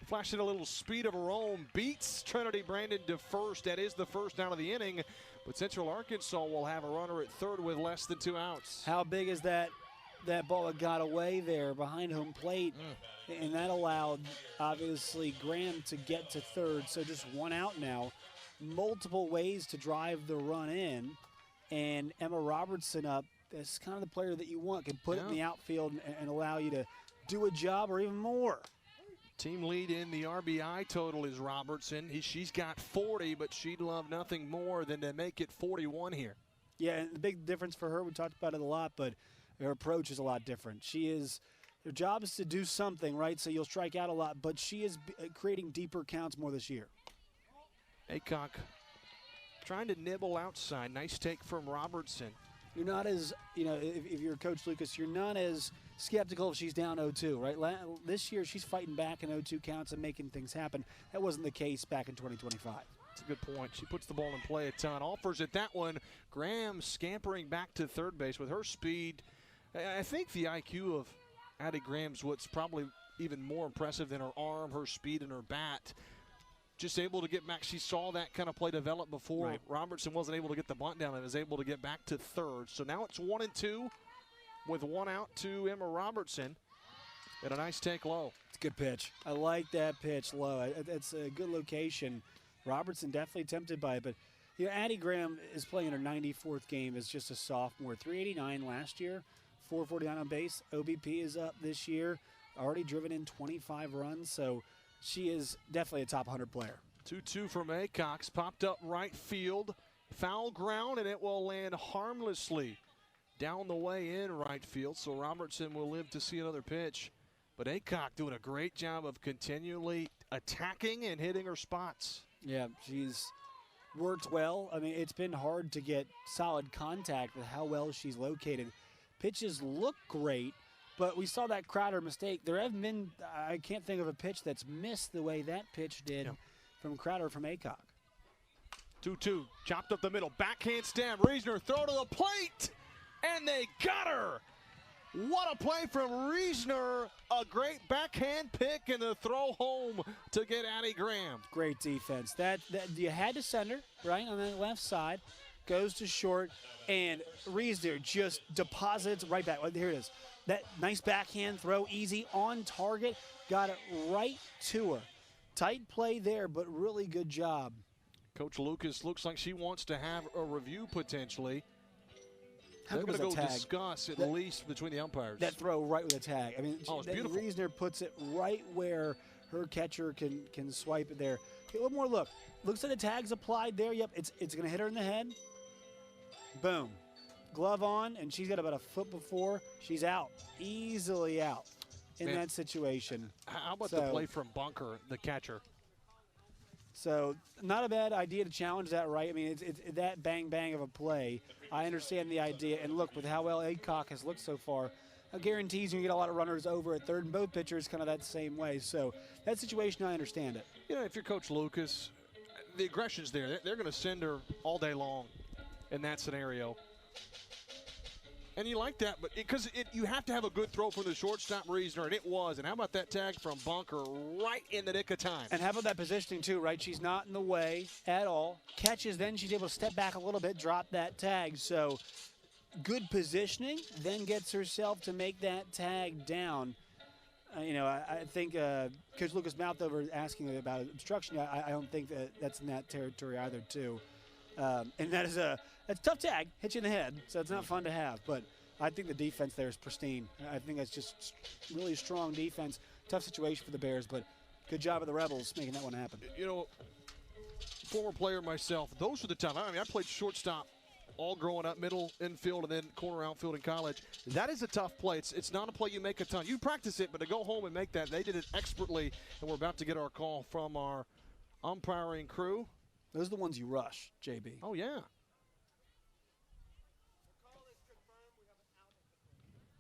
flashing a little speed of her own. Beats Trinity Brandon to first. That is the first out of the inning. But Central Arkansas will have a runner at third with less than 2 outs. How big is that ball that got away there behind home plate? And that allowed, obviously, Graham to get to third. So just 1 out now. Multiple ways to drive the run in. And Emma Robertson up. That's kind of the player that you want. Can put it in the outfield and allow you to do a job or even more. Team lead in the RBI total is Robertson. She's got 40, but she'd love nothing more than to make it 41 here. Yeah, and the big difference for her, we talked about it a lot, but her approach is a lot different. Her job is to do something, right? So you'll strike out a lot, but she is creating deeper counts more this year. Aycock trying to nibble outside. Nice take from Robertson. You're not as, you know, if you're Coach Lucas, you're not as skeptical if she's down 0-2, right? This year she's fighting back in 0-2 counts and making things happen. That wasn't the case back in 2025. That's a good point. She puts the ball in play a ton. Offers at that one. Graham scampering back to third base with her speed. I think the IQ of Addie Graham's what's probably even more impressive than her arm, her speed, and her bat. Just able to get back. She saw that kind of play develop before. Right. Robertson wasn't able to get the bunt down and was able to get back to third. So now it's 1-2 with 1 out to Emma Robertson. And a nice take low. It's a good pitch. I like that pitch low. It's a good location. Robertson definitely tempted by it. But, you know, Addie Graham is playing her 94th game as just a sophomore. 389 last year, 449 on base. OBP is up this year. Already driven in 25 runs. So she is definitely a top 100 player. 2-2 from Aycock. Popped up right field. Foul ground, and it will land harmlessly down the way in right field. So Robertson will live to see another pitch. But Aycock doing a great job of continually attacking and hitting her spots. Yeah, she's worked well. I mean, it's been hard to get solid contact with how well she's located. Pitches look great, But we saw that Crowder mistake. There have been, I can't think of a pitch that's missed the way that pitch did from Crowder from Aycock. 2-2, chopped up the middle, backhand stab, Reisner throw to the plate, and they got her. What a play from Reisner, a great backhand pick and the throw home to get Addie Graham. Great defense. That you had to send her, right, on the left side, goes to short, and Reisner just deposits right back. Here it is. That nice backhand throw, easy, on target, got it right to her. Tight play there, but really good job. Coach Lucas looks like she wants to have a review potentially. How They're good going was to that go tag? discuss at least between the umpires. That throw right with a tag. I mean, it's beautiful. Reisner puts it right where her catcher can swipe it there. Okay, one more look. Looks like the tag's applied there. Yep, it's going to hit her in the head. Boom. Glove on, and she's got about a foot before. She's out. Easily out in that situation. How about the play from Bunker, the catcher? So not a bad idea to challenge that, right? I mean, it's that bang of a play. I understand the idea. And look, with how well Aycock has looked so far, I guarantees you get a lot of runners over at third, and both pitchers kind of that same way. So that situation, I understand it. You know, if you're Coach Lucas, the aggression's there. They're going to send her all day long in that scenario. And you like that, but because you have to have a good throw from the shortstop, Reisner, and it was. And how about that tag from Bunker right in the nick of time? And how about that positioning too, right? She's not in the way at all. Catches, then she's able to step back a little bit, drop that tag. So good positioning, then gets herself to make that tag down. I think Coach Lucas Mouthover asking about obstruction. I don't think that's in that territory either, too. And that's a tough tag, hit you in the head, so it's not fun to have. But I think the defense there is pristine. I think that's just really strong defense. Tough situation for the Bears, but good job of the Rebels making that one happen. You know, former player myself, those are the times. I mean, I played shortstop all growing up, middle infield, and then corner outfield in college. That is a tough play. It's not a play you make a ton. You practice it, but to go home and make that, they did it expertly, and we're about to get our call from our umpiring crew. Those are the ones you rush, JB. Oh, yeah.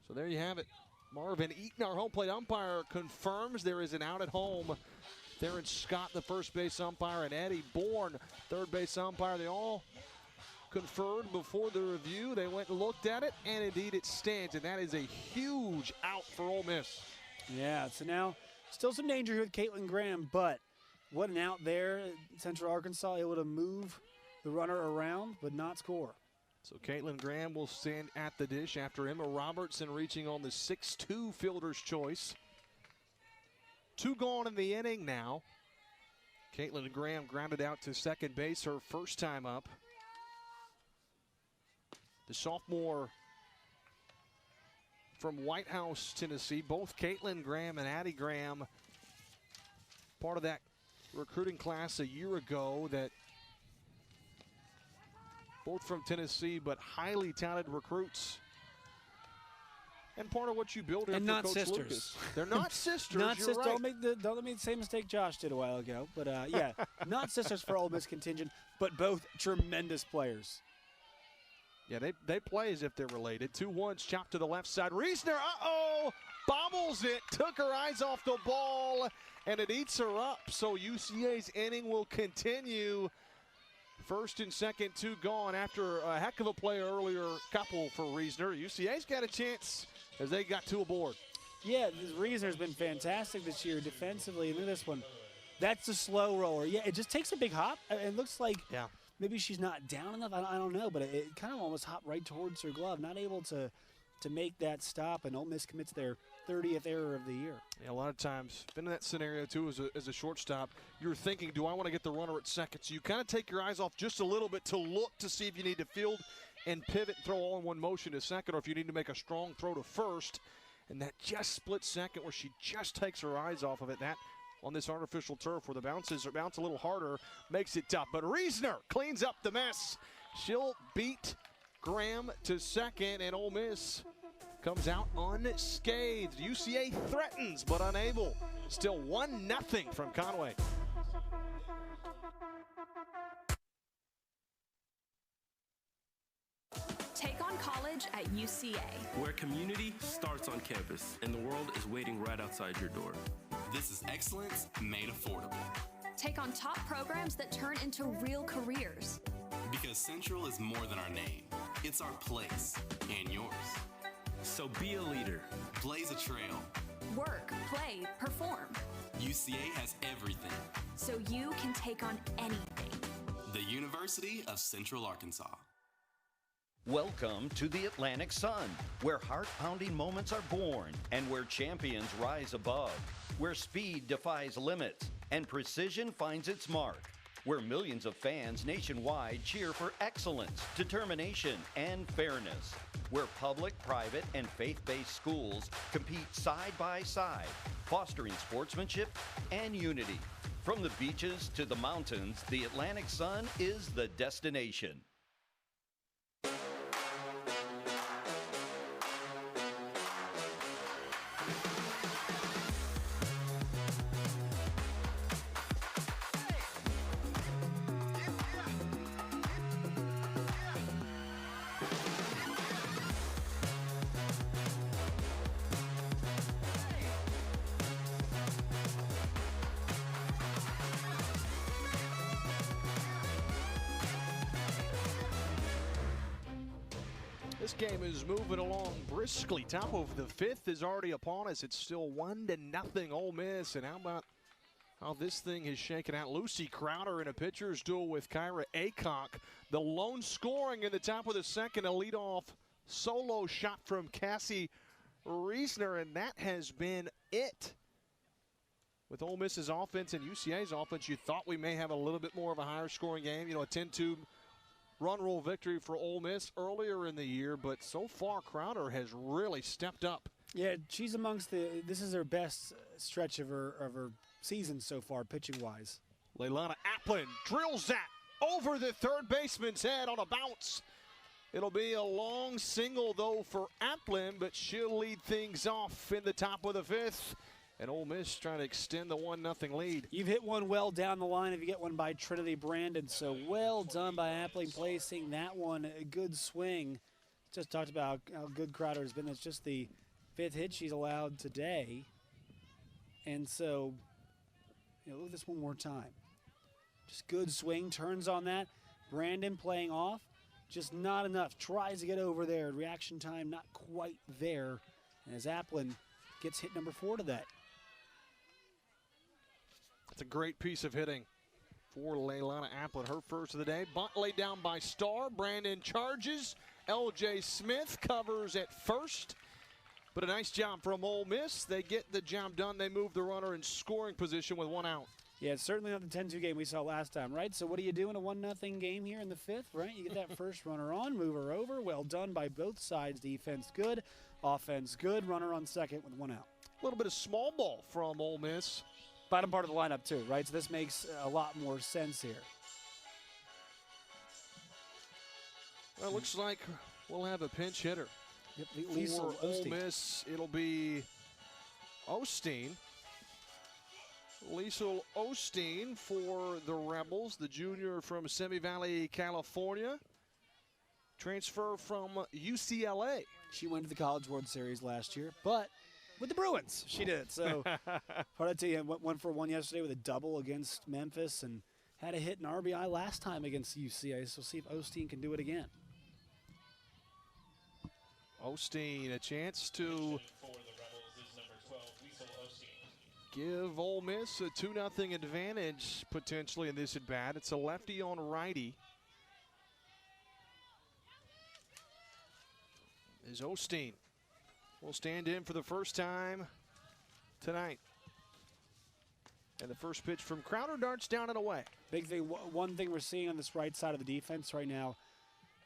So there you have it. Marvin Eaton, our home plate umpire, confirms there is an out at home. Theron Scott, the first base umpire, and Eddie Bourne, third base umpire. They all conferred before the review. They went and looked at it, and indeed it stands, and that is a huge out for Ole Miss. Yeah, so now still some danger here with Caitlin Graham, but what an out there. Central Arkansas able to move the runner around, but not score. So Caitlin Graham will stand at the dish after Emma Robertson reaching on the 6-2 fielder's choice. 2 gone in the inning now. Caitlin Graham grounded out to second base her first time up. The sophomore from White House, Tennessee, both Caitlin Graham and Addie Graham, part of that recruiting class a year ago, that both from Tennessee, but highly talented recruits. And part of what you build here and for not Coach sisters. Lucas. They're not sisters. Not you're sisters. right. Don't let me the same mistake Josh did a while ago. But yeah, not sisters for Ole Miss contingent, but both tremendous players. Yeah, they play as if they're related. 2-1s chopped to the left side. Reisner, bobbles it, took her eyes off the ball, and it eats her up. So UCA's inning will continue. First and second, 2 gone after a heck of a play earlier, couple for Reisner. UCA's got a chance as they got 2 aboard. Yeah, Reisner's been fantastic this year defensively. And look at this one. That's a slow roller. Yeah, it just takes a big hop. It looks like maybe she's not down enough. I don't know, but it kind of almost hopped right towards her glove. Not able to make that stop, and Ole Miss commits their 30th error of the year. Yeah, a lot of times, been in that scenario too as a shortstop, you're thinking, do I want to get the runner at second? So you kind of take your eyes off just a little bit to look to see if you need to field and pivot, throw all in one motion to second, or if you need to make a strong throw to first. And that just split second where she just takes her eyes off of it, that on this artificial turf where the bounces bounce a little harder makes it tough. But Reisner cleans up the mess. She'll beat Graham to second, and Ole Miss comes out unscathed. UCA threatens but unable. Still 1-0 from Conway. Take on college College at UCA. Where community starts on campus and the world is waiting right outside your door. This is excellence made affordable. Take on top programs that turn into real careers. Because Central is more than our name. It's our place and yours. So be a leader. Blaze a trail. Work, play, perform. UCA has everything. So you can take on anything. The University of Central Arkansas. Welcome to the Atlantic Sun, where heart-pounding moments are born and where champions rise above, where speed defies limits and precision finds its mark, where millions of fans nationwide cheer for excellence, determination, and fairness, where public, private, and faith-based schools compete side by side, fostering sportsmanship and unity. From the beaches to the mountains, the Atlantic Sun is the destination. This game is moving along briskly. Top of the fifth is already upon us. It's still 1-0 Ole Miss. And how about how this thing is shaking out? Lucy Crowder in a pitcher's duel with Kyra Aycock. The lone scoring in the top of the second, a leadoff solo shot from Cassie Reisner, and that has been it. With Ole Miss's offense and UCA's offense, you thought we may have a little bit more of a higher scoring game. You know, a 10-2 run rule victory for Ole Miss earlier in the year, but so far Crowder has really stepped up. Yeah, she's amongst this is her best stretch of her season so far, pitching-wise. Leilana Applin drills that over the third baseman's head on a bounce. It'll be a long single, though, for Applin, but she'll lead things off in the top of the fifth. And Ole Miss trying to extend the 1-0 lead. You've hit one well down the line if you get one by Trinity Brandon, so well done by Appling placing that one. A good swing. Just talked about how good Crowder has been. That's just the fifth hit she's allowed today. And so, look at this one more time. Just good swing, turns on that. Brandon playing off, just not enough. Tries to get over there. Reaction time not quite there. And as Applin gets hit number 4 today. It's a great piece of hitting for Leilana Applin. Her first of the day. Bunt laid down by Starr. Brandon charges. L.J. Smith covers at first. But a nice job from Ole Miss. They get the job done. They move the runner in scoring position with 1 out. Yeah, it's certainly not the 10-2 game we saw last time, right? So what do you do in a 1-0 game here in the fifth, right? You get that first runner on, move her over. Well done by both sides. Defense good, offense good. Runner on second with 1 out. A little bit of small ball from Ole Miss. Bottom part of the lineup too, right? So this makes a lot more sense here. Well, it looks like we'll have a pinch hitter. Yep, for Ole Miss, it'll be Osteen. Liesl Osteen for the Rebels, the junior from Simi Valley, California. Transfer from UCLA. She went to the College World Series last year, but with the Bruins, she did. So, hard to tell you, went for 1 yesterday with a double against Memphis and had a hit in RBI last time against UCA. So, see if Osteen can do it again. Osteen, a chance to give Ole Miss a 2-0 advantage potentially in this at-bat. It's a lefty on righty. Is Osteen will stand in for the first time tonight. And the first pitch from Crowder darts down and away. Big thing, one thing we're seeing on this right side of the defense right now,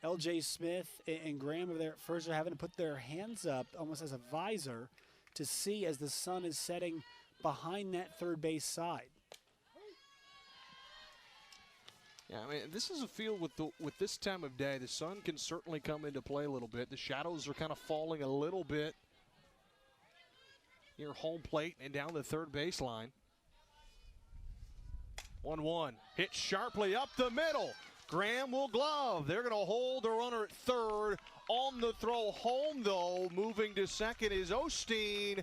L.J. Smith and Graham over there at first are having to put their hands up almost as a visor to see as the sun is setting behind that third base side. Yeah, I mean, this is a field with this time of day. The sun can certainly come into play a little bit. The shadows are kind of falling a little bit near home plate and down the third baseline. 1-1, hit sharply up the middle. Graham will glove. They're going to hold the runner at third. On the throw home, though, moving to second is Osteen.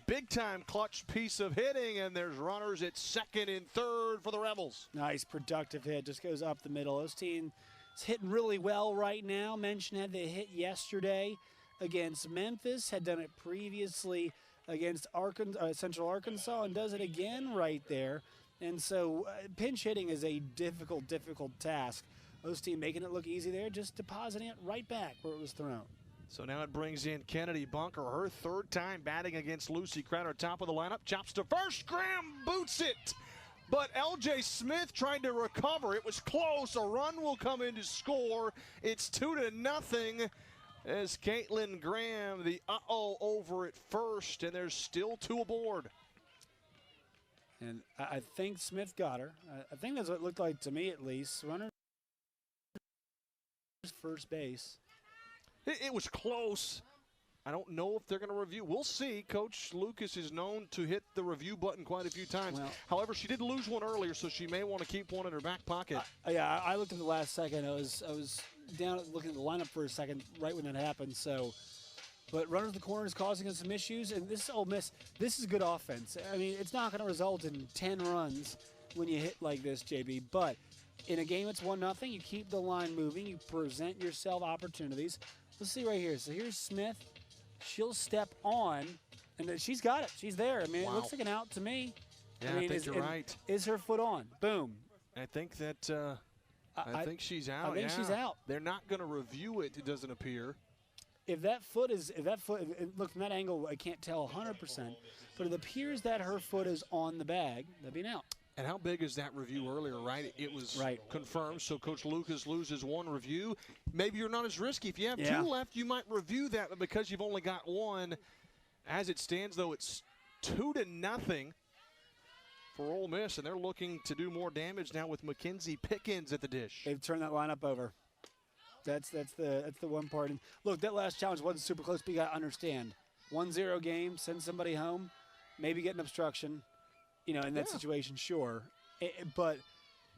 Big-time clutch piece of hitting, and there's runners at second and third for the Rebels. Nice, productive hit. Just goes up the middle. Osteen is hitting really well right now. Mention had the hit yesterday against Memphis. Had done it previously against Central Arkansas, and does it again right there. And so pinch hitting is a difficult task. Osteen making it look easy there, just depositing it right back where it was thrown. So now it brings in Kennedy Bunker, her third time batting against Lucy Crowder, top of the lineup. Chops to first, Graham boots it. But L.J. Smith tried to recover. It was close. A run will come in to score. It's 2-0 as Caitlin Graham, the over at first, and there's still 2 aboard. And I think Smith got her. I think that's what it looked like to me, at least. Runner first base. It was close. I don't know if they're going to review. We'll see. Coach Lucas is known to hit the review button quite a few times. Well, however, she did lose one earlier, so she may want to keep one in her back pocket. Yeah, I looked at the last second. I was down looking at the lineup for a second right when that happened. So, but runners in the corner is causing us some issues, and this Ole Miss, this is good offense. I mean, it's not going to result in 10 runs when you hit like this, JB, but in a game it's 1-0, you keep the line moving, you present yourself opportunities. Let's see right here. So here's Smith. She'll step on, and she's got it. She's there. I mean, Wow. It looks like an out to me. Yeah, I mean, I think you're right. Is her foot on? Boom. I think that I think she's out. I think she's out. They're not going to review it. It doesn't appear. If look from that angle, I can't tell 100%, but it appears that her foot is on the bag. That'd be an out. And how big is that review earlier, right? It was right. Confirmed, so Coach Lucas loses one review. Maybe you're not as risky. If you have Yeah. 2 left, you might review that, but because you've only got 1, as it stands, though, it's 2-0 for Ole Miss, and they're looking to do more damage now with Mackenzie Pickens at the dish. They've turned that lineup over. That's the one part. And look, that last challenge wasn't super close, but you got to understand. 1-0 game, send somebody home, maybe get an obstruction. You know, in that situation, sure. But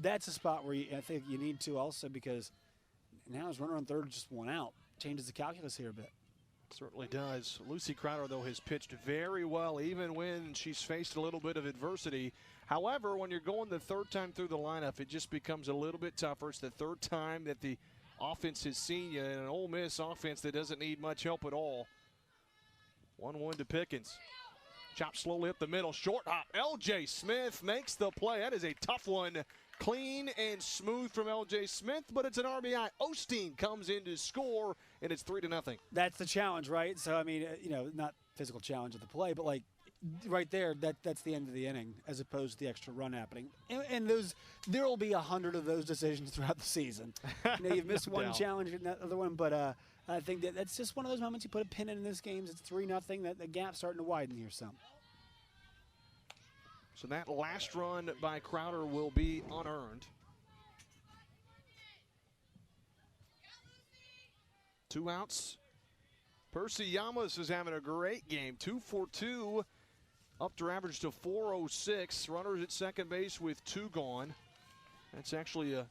that's a spot where I think you need to also, because now his runner on third just 1 out. Changes the calculus here a bit. Certainly does. Lucy Crowder, though, has pitched very well, even when she's faced a little bit of adversity. However, when you're going the third time through the lineup, it just becomes a little bit tougher. It's the third time that the offense has seen you in an Ole Miss offense that doesn't need much help at all. 1-1 to Pickens. Chop slowly up the middle. Short hop. L.J. Smith makes the play. That is a tough one. Clean and smooth from L.J. Smith, but it's an RBI. Osteen comes in to score, and it's 3-0. That's the challenge, right? So, I mean, not physical challenge of the play, but, like, right there, that's the end of the inning as opposed to the extra run happening. And there will be 100 of those decisions throughout the season. You've missed one challenge and that other one, but I think that's just one of those moments you put a pin in this game. It's 3-0. That the gap's starting to widen here some. So that last run by Crowder will be unearned. 2 outs. Percy Yamas is having a great game. 2 for 2. Up to average to 406. Runners at second base with 2 gone. That's actually a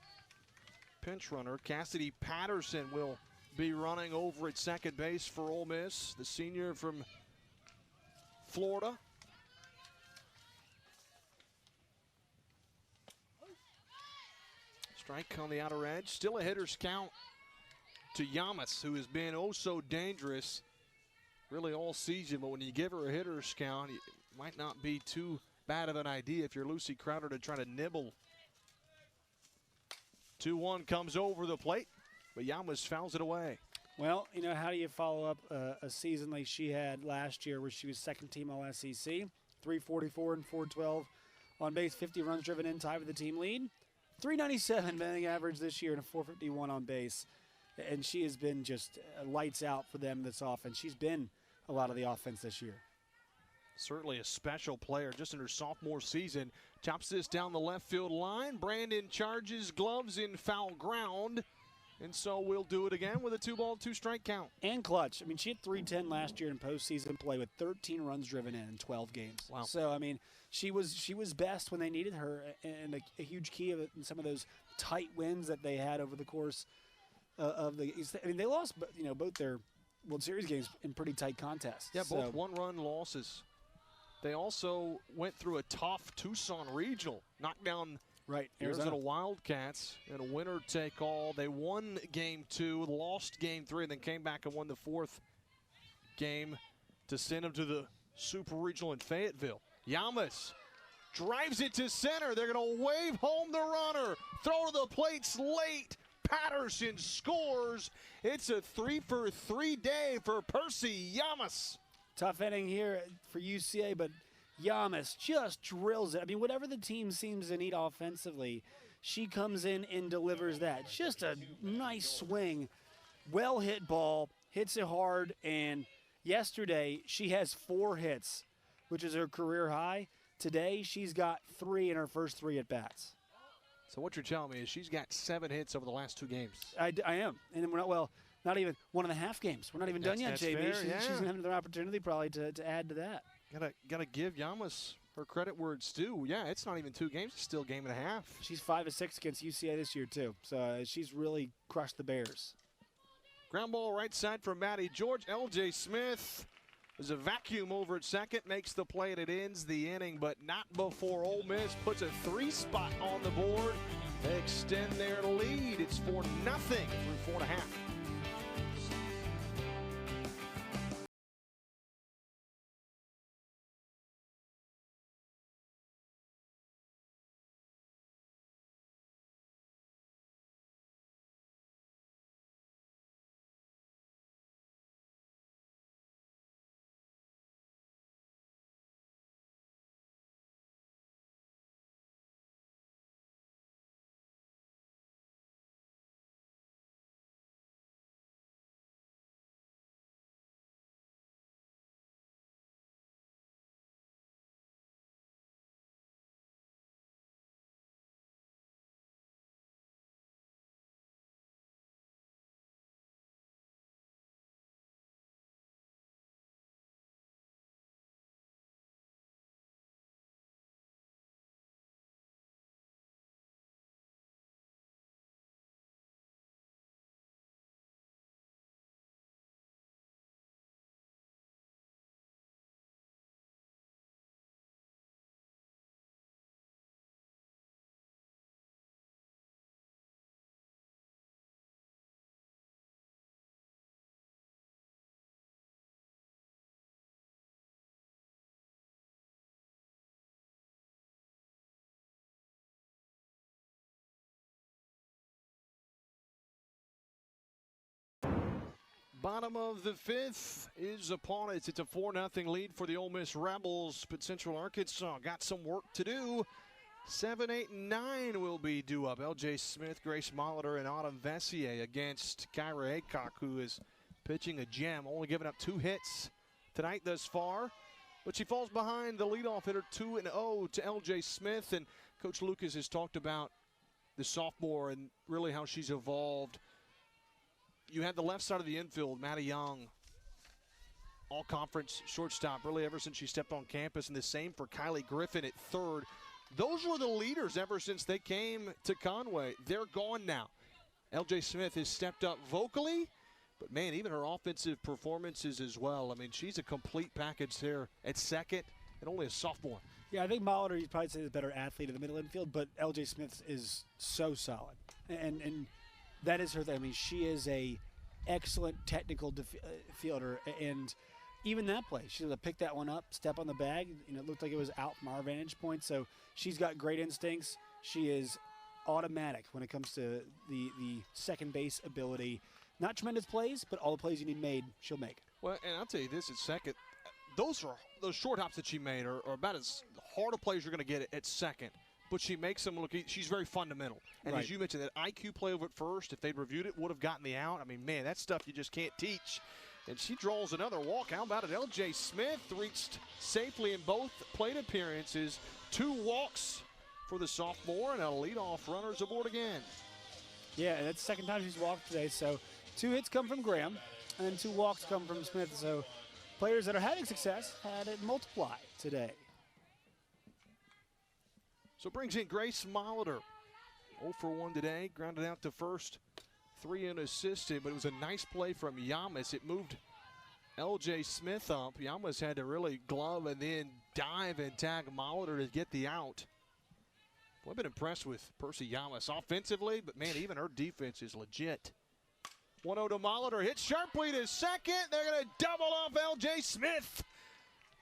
pinch runner. Cassidy Patterson will be running over at second base for Ole Miss, the senior from Florida. Strike on the outer edge. Still a hitter's count to Yamas, who has been oh so dangerous really all season. But when you give her a hitter's count, it might not be too bad of an idea if you're Lucy Crowder to try to nibble. 2-1 comes over the plate, but Yamas fouls it away. Well, how do you follow up a season like she had last year where she was second team All-SEC, 344 and 412 on base, 50 runs driven in, tied with the team lead. 397 batting average this year and a 451 on base. And she has been just lights out for them this offense. She's been a lot of the offense this year. Certainly a special player just in her sophomore season. Chops this down the left field line. Brandon charges, gloves in foul ground. And so we'll do it again with a 2-ball, 2-strike count. And clutch. I mean, she had 310 last year in postseason play with 13 runs driven in 12 games. Wow. So, I mean, she was best when they needed her, and a huge key in some of those tight wins that they had over the course of the. I mean, they lost, both their World Series games in pretty tight contests. Yeah, both one-run losses. They also went through a tough Tucson regional, knocked down Arizona Wildcats in a winner-take-all. They won Game 2, lost Game 3, and then came back and won the 4th game to send them to the Super Regional in Fayetteville. Llamas drives it to center. They're going to wave home the runner. Throw to the plates late. Patterson scores. It's a 3-for-3 day for Percy Llamas. Tough inning here for UCA, but Llamas just drills it. I mean, whatever the team seems to need offensively, she comes in and delivers that. Just a nice swing, well-hit ball, hits it hard, and yesterday she has 4 hits, which is her career high. Today she's got 3 in her first 3 at-bats. So what you're telling me is she's got 7 hits over the last 2 games. I am, and we're not even 1.5 games. We're not even done yet, JB. She's going to have another opportunity probably to add to that. Gotta give Llamas her credit where it's due. Yeah, it's not even 2 games. It's still a game and a half. She's 5-6 against UCA this year, too. So she's really crushed the Bears. Ground ball right side for Maddie George. LJ Smith. There's a vacuum over at second, makes the play, and it ends the inning, but not before Ole Miss puts a 3 spot on the board. They extend their lead. It's 4-0 through 4.5. Bottom of the 5th is upon us. It's a 4-0 lead for the Ole Miss Rebels, but Central Arkansas got some work to do. 7, 8, and 9 will be due up. LJ Smith, Grace Molitor, and Autumn Vessier against Kyra Aycock, who is pitching a gem, only giving up 2 hits tonight thus far. But she falls behind the leadoff hitter 2-0 to LJ Smith, and Coach Lucas has talked about the sophomore and really how she's evolved. You had the left side of the infield, Maddie Young, all-conference shortstop, really ever since she stepped on campus, and the same for Kylie Griffin at third. Those were the leaders ever since they came to Conway. They're gone now. LJ Smith has stepped up vocally, but, man, even her offensive performances as well. I mean, she's a complete package there at second and only a sophomore. Yeah, I think Molitor, you'd probably say, is a better athlete in the middle infield, but LJ Smith is so solid. And that is her thing. I mean, she is a excellent technical fielder, and even that play, she's able to pick that one up, step on the bag. It looked like it was out from our vantage point. So she's got great instincts. She is automatic when it comes to the second base ability. Not tremendous plays, but all the plays you need made, she'll make. Well, and I'll tell you this at second. Those short hops that she made are about as hard a play as you're going to get at second. But she makes them look, she's very fundamental. And as you mentioned, that IQ play over at first, if they'd reviewed it, would have gotten the out. I mean, man, that stuff you just can't teach. And she draws another walk. How about it? LJ Smith reached safely in both plate appearances. 2 walks for the sophomore, and a leadoff runner's aboard again. Yeah, and that's the second time she's walked today. So 2 hits come from Graham, and then 2 walks come from Smith. So players that are having success had it multiply today. So brings in Grace Molitor 0 for 1 today. Grounded out to first. 3 unassisted, but it was a nice play from Yamas. It moved LJ Smith up. Yamas had to really glove and then dive and tag Molitor to get the out. Well, I've been impressed with Percy Yamas offensively, but man, even her defense is legit. 1-0 to Molitor, hit sharply to second. They're going to double off LJ Smith.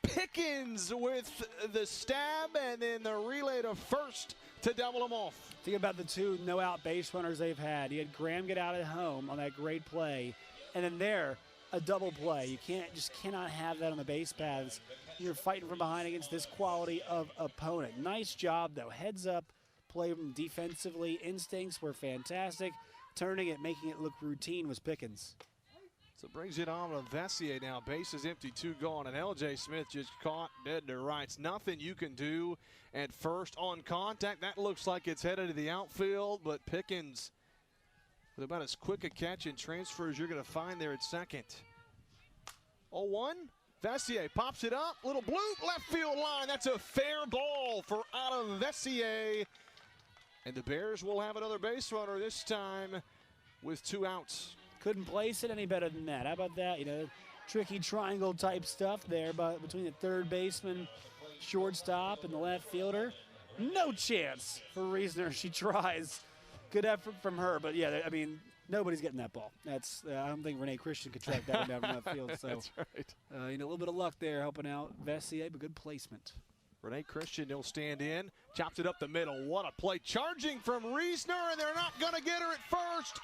Pickens with the stab, and then the relay to first to double them off. Think about the 2 no-out base runners they've had. You had Graham get out at home on that great play, and then there, a double play. You cannot have that on the base paths. You're fighting from behind against this quality of opponent. Nice job, though. Heads up, play from defensively. Instincts were fantastic. Turning it, making it look routine was Pickens. So brings it on to Vessier now. Base is empty, 2 gone, and LJ Smith just caught dead to rights. Nothing you can do at first on contact. That looks like it's headed to the outfield, but Pickens with about as quick a catch and transfer as you're going to find there at second. 0-1. Vessier pops it up. Little bloop, left field line. That's a fair ball for Adam Vessier. And the Bears will have another base runner this time with 2 outs. Couldn't place it any better than that. How about that? You know, tricky triangle type stuff there, but between the third baseman, shortstop, and the left fielder. No chance for Reasoner. She tries. Good effort from her, but yeah, I mean, nobody's getting that ball. That's I don't think Renee Christian could track that one down from left field. So that's right. You know, a little bit of luck there helping out Vessier, but good placement. Renee Christian, he'll stand in, chops it up the middle. What a play. Charging from Reasoner, and they're not going to get her at first.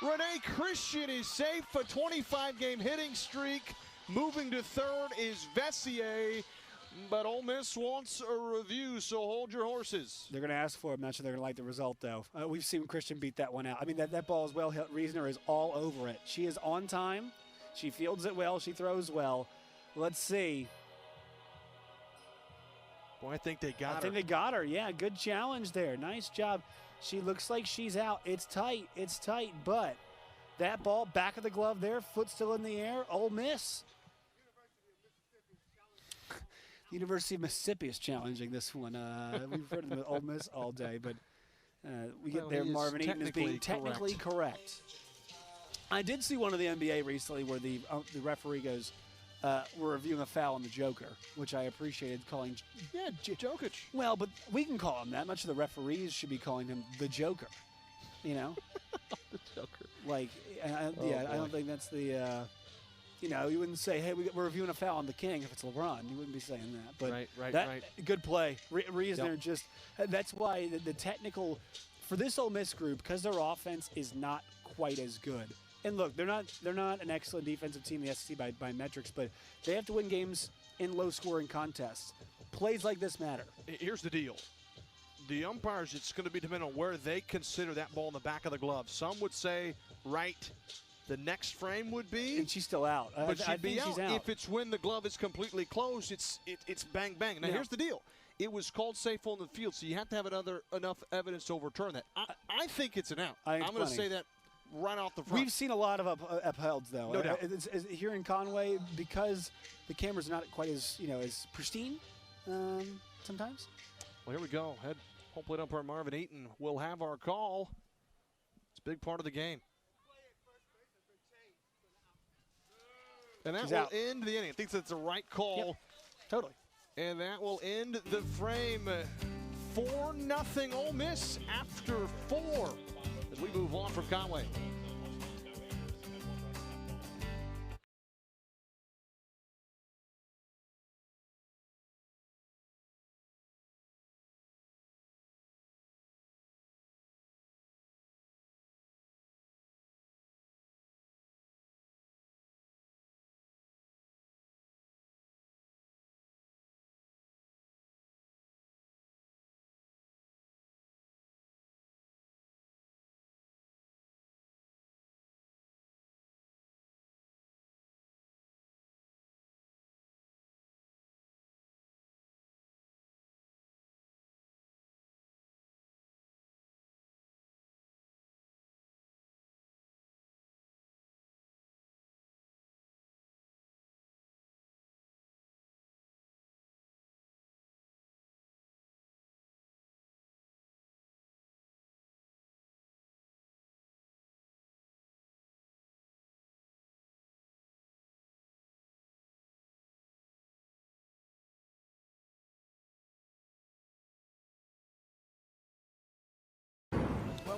Renee Christian is safe. A 25-game hitting streak. Moving to third is Vessier, but Ole Miss wants a review, so hold your horses. They're going to ask for it. I'm not sure they're going to like the result, though. We've seen Christian beat that one out. I mean, that ball is well hit. Reasoner is all over it. She is on time. She fields it well. She throws well. Let's see. Boy, I think they got her. I think they got her. Yeah, good challenge there. Nice job. She looks like she's out. It's tight. It's tight, but that ball, back of the glove there, foot still in the air. Ole Miss. University of Mississippi is challenging this one. We've heard of them at Ole Miss all day, but we get there. Marvin Eaton is being technically correct. I did see one of the NBA recently where the referee goes, we're reviewing a foul on the Joker, which I appreciated calling. Yeah, Jokic. Well, but we can call him that. Much of the referees should be calling him the Joker. You know, The Joker. like, I don't think that's the. You know, you wouldn't say, "Hey, we're reviewing a foul on the King." If it's LeBron, you wouldn't be saying that. But right. Good play, Reasoner. Yep. Just that's why the technical for this Ole Miss group, because their offense is not quite as good. And look, they're not an excellent defensive team in the SEC by metrics, but they have to win games in low-scoring contests. Plays like this matter. Here's the deal. The umpires, it's going to be dependent on where they consider that ball in the back of the glove. Some would say right. The next frame would be. And she's still out. But she'd be she's out. If it's when the glove is completely closed, it's bang, bang. Now, here's the deal. It was called safe on the field, so you have to have enough evidence to overturn that. I think it's an out. I'm going to say that right off the front. We've seen a lot of uphelds, though. No doubt. Here in Conway, because the camera's not quite as pristine sometimes. Well, here we go. Head home plate umpire Marvin Eaton will have our call. It's a big part of the game. And that will end the inning. I think that's the right call. Yep. Totally. And that will end the frame. 4-0 Ole Miss after 4 as we move on from Conway.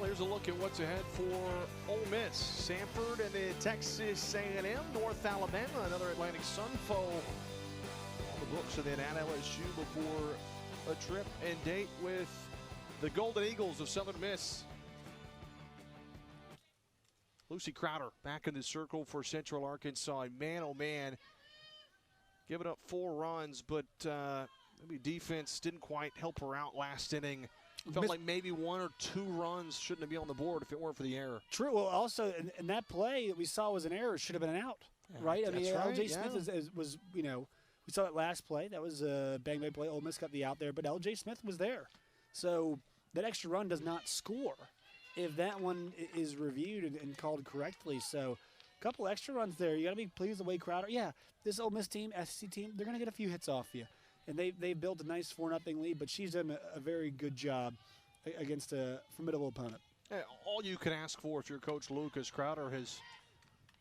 Well, here's a look at what's ahead for Ole Miss. Samford and the Texas A&M, North Alabama, another Atlantic Sun foe on the books, and then at LSU before a trip and date with the Golden Eagles of Southern Miss. Lucy Crowder back in the circle for Central Arkansas. Man, oh man, giving up 4 runs, but maybe defense didn't quite help her out last inning. Felt like maybe 1 or 2 runs shouldn't be on the board if it weren't for the error. True. Well, also, in that play that we saw was an error. Should have been an out, right? I mean, L.J. Smith was, you know, we saw that last play. That was a bang-bang play. Ole Miss got the out there, but L.J. Smith was there. So that extra run does not score if that one is reviewed and called correctly. So a couple extra runs there. You got to be pleased the way Crowder. Yeah, this Ole Miss team, SEC team, they're going to get a few hits off you. And they built a nice 4-0 lead, but she's done a very good job against a formidable opponent. Yeah, all you can ask for if you're Coach Lucas. Crowder has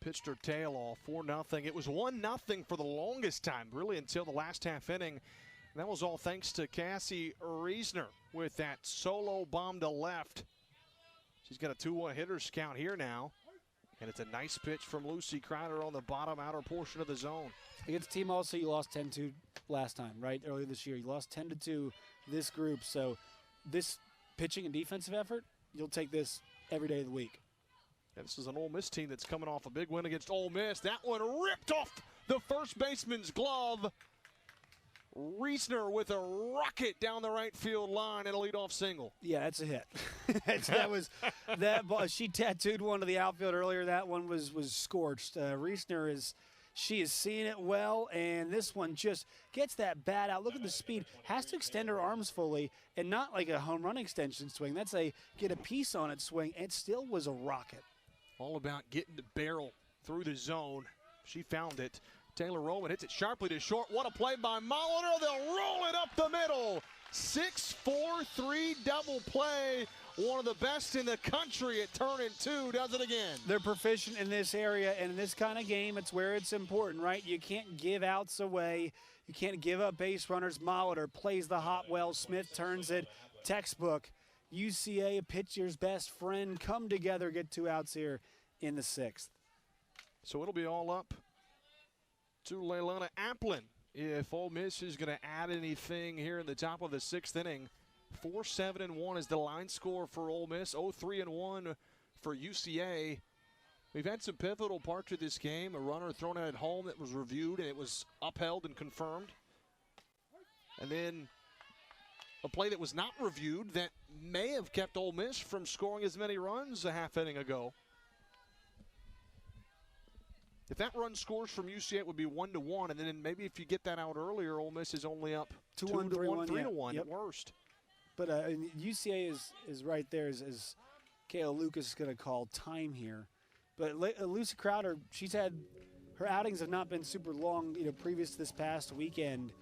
pitched her tail off, 4-0. It was 1-0 for the longest time, really, until the last half inning. And that was all thanks to Cassie Reisner with that solo bomb to left. She's got a 2-1 hitters count here now. And it's a nice pitch from Lucy Crowder on the bottom outer portion of the zone. Against Team also, you lost 10-2 last time, right? Earlier this year. You lost 10-2 this group. So this pitching and defensive effort, you'll take this every day of the week. And this is an Ole Miss team that's coming off a big win against Ole Miss. That one ripped off the first baseman's glove. Reisner with a rocket down the right field line and a leadoff single. Yeah, that's a hit. that was that ball. She tattooed one to the outfield earlier. That one was scorched. Reisner she is seeing it well, and this one just gets that bat out. Look at the speed. Has to extend her arms fully, and not like a home run extension swing. That's a get a piece on it swing. It still was a rocket. All about getting the barrel through the zone. She found it. Taylor Roman hits it sharply to short. What a play by Molitor. They'll roll it up the middle. 6-4-3 double play. One of the best in the country at turn and 2 does it again. They're proficient in this area, and in this kind of game, it's where it's important, right? You can't give outs away. You can't give up base runners. Molitor plays the hot well. Smith turns it. Textbook. UCA, a pitcher's best friend, come together, get 2 outs here in the 6th. So it'll be all up to Leilani Applin if Ole Miss is going to add anything here in the top of the 6th inning. 4-7-1 is the line score for Ole Miss. 0-3-1 for UCA. We've had some pivotal parts of this game. A runner thrown out at home that was reviewed and it was upheld and confirmed. And then a play that was not reviewed that may have kept Ole Miss from scoring as many runs a half inning ago. If that run scores from UCA, it would be 1-1, and then maybe if you get that out earlier, Ole Miss is only up 2-1, 3-1 at worst. But UCA is right there, as Kayla Lucas is going to call time here. But Lucy Crowder, she's had her outings have not been super long, previous to this past weekend.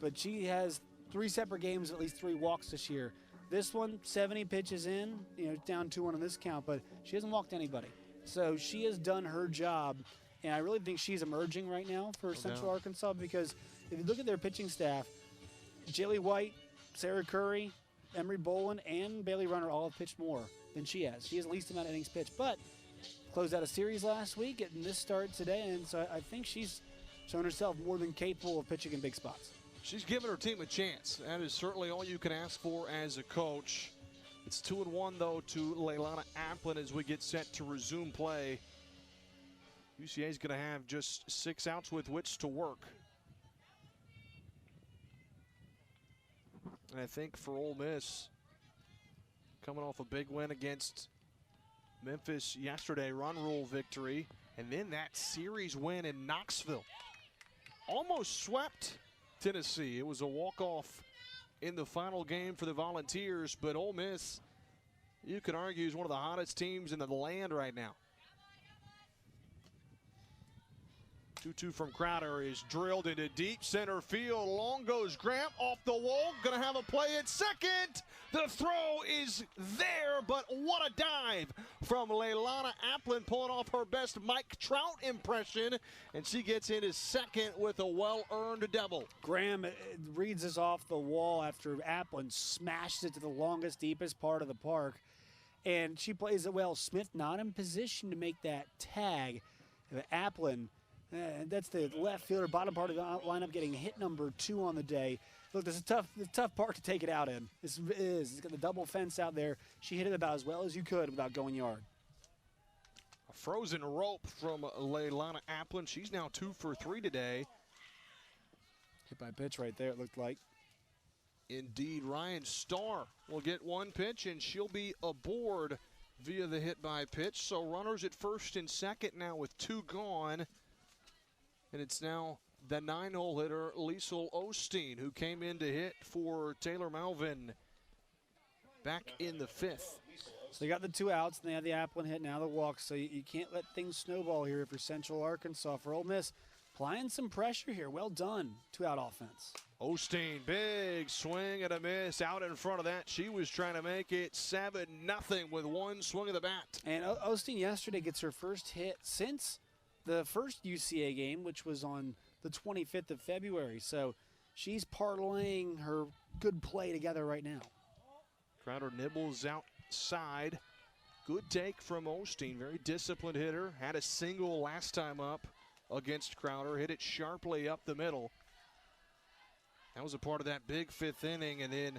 But she has 3 separate games, at least 3 walks this year. This one, 70 pitches in, down 2-1 on this count, but she hasn't walked anybody. So she has done her job. And I really think she's emerging right now for Central Arkansas, because if you look at their pitching staff, Jaylee White, Sarah Curry, Emery Bolin, and Bailey Runner all have pitched more than she has. She has the least amount of innings pitched, but closed out a series last week, getting this start today, and so I think she's shown herself more than capable of pitching in big spots. She's given her team a chance. That is certainly all you can ask for as a coach. It's 2-1, though, to Leilani Applin as we get set to resume play. UCA is going to have just 6 outs with which to work. And I think for Ole Miss, coming off a big win against Memphis yesterday, run rule victory, and then that series win in Knoxville. Almost swept Tennessee. It was a walk-off in the final game for the Volunteers, but Ole Miss, you could argue, is one of the hottest teams in the land right now. 2-2 from Crowder is drilled into deep center field. Long goes Graham off the wall. Going to have a play at second. The throw is there, but what a dive from Leilani Applin, pulling off her best Mike Trout impression, and she gets into second with a well-earned double. Graham reads this off the wall after Applin smashed it to the longest, deepest part of the park. and she plays it well. Smith not in position to make that tag. Applin, that's the left fielder, bottom part of the lineup, getting hit number 2 on the day. Look, this is the tough part to take it out in. This is, it's got the double fence out there. She hit it about as well as you could without going yard. A frozen rope from Leilani Applin. She's now 2 for 3 today. Hit by pitch right there, it looked like. Indeed, Ryan Starr will get 1 pitch, and she'll be aboard via the hit by pitch. So runners at first and second now with 2 gone. And it's now the 9-hole hitter, Liesl Osteen, who came in to hit for Taylor Malvin back in the 5th. So they got the 2 outs, and they have the Applin hit, now the walk. So you can't let things snowball here for Central Arkansas. For Ole Miss, applying some pressure here. Well done, 2-out offense. Osteen, big swing and a miss out in front of that. She was trying to make it 7-0 with 1 swing of the bat. And Osteen yesterday gets her first hit since the first UCA game, which was on the 25th of February. So she's parlaying her good play together right now. Crowder nibbles outside. Good take from Osteen. Very disciplined hitter. Had a single last time up against Crowder. Hit it sharply up the middle. That was a part of that big 5th inning. And then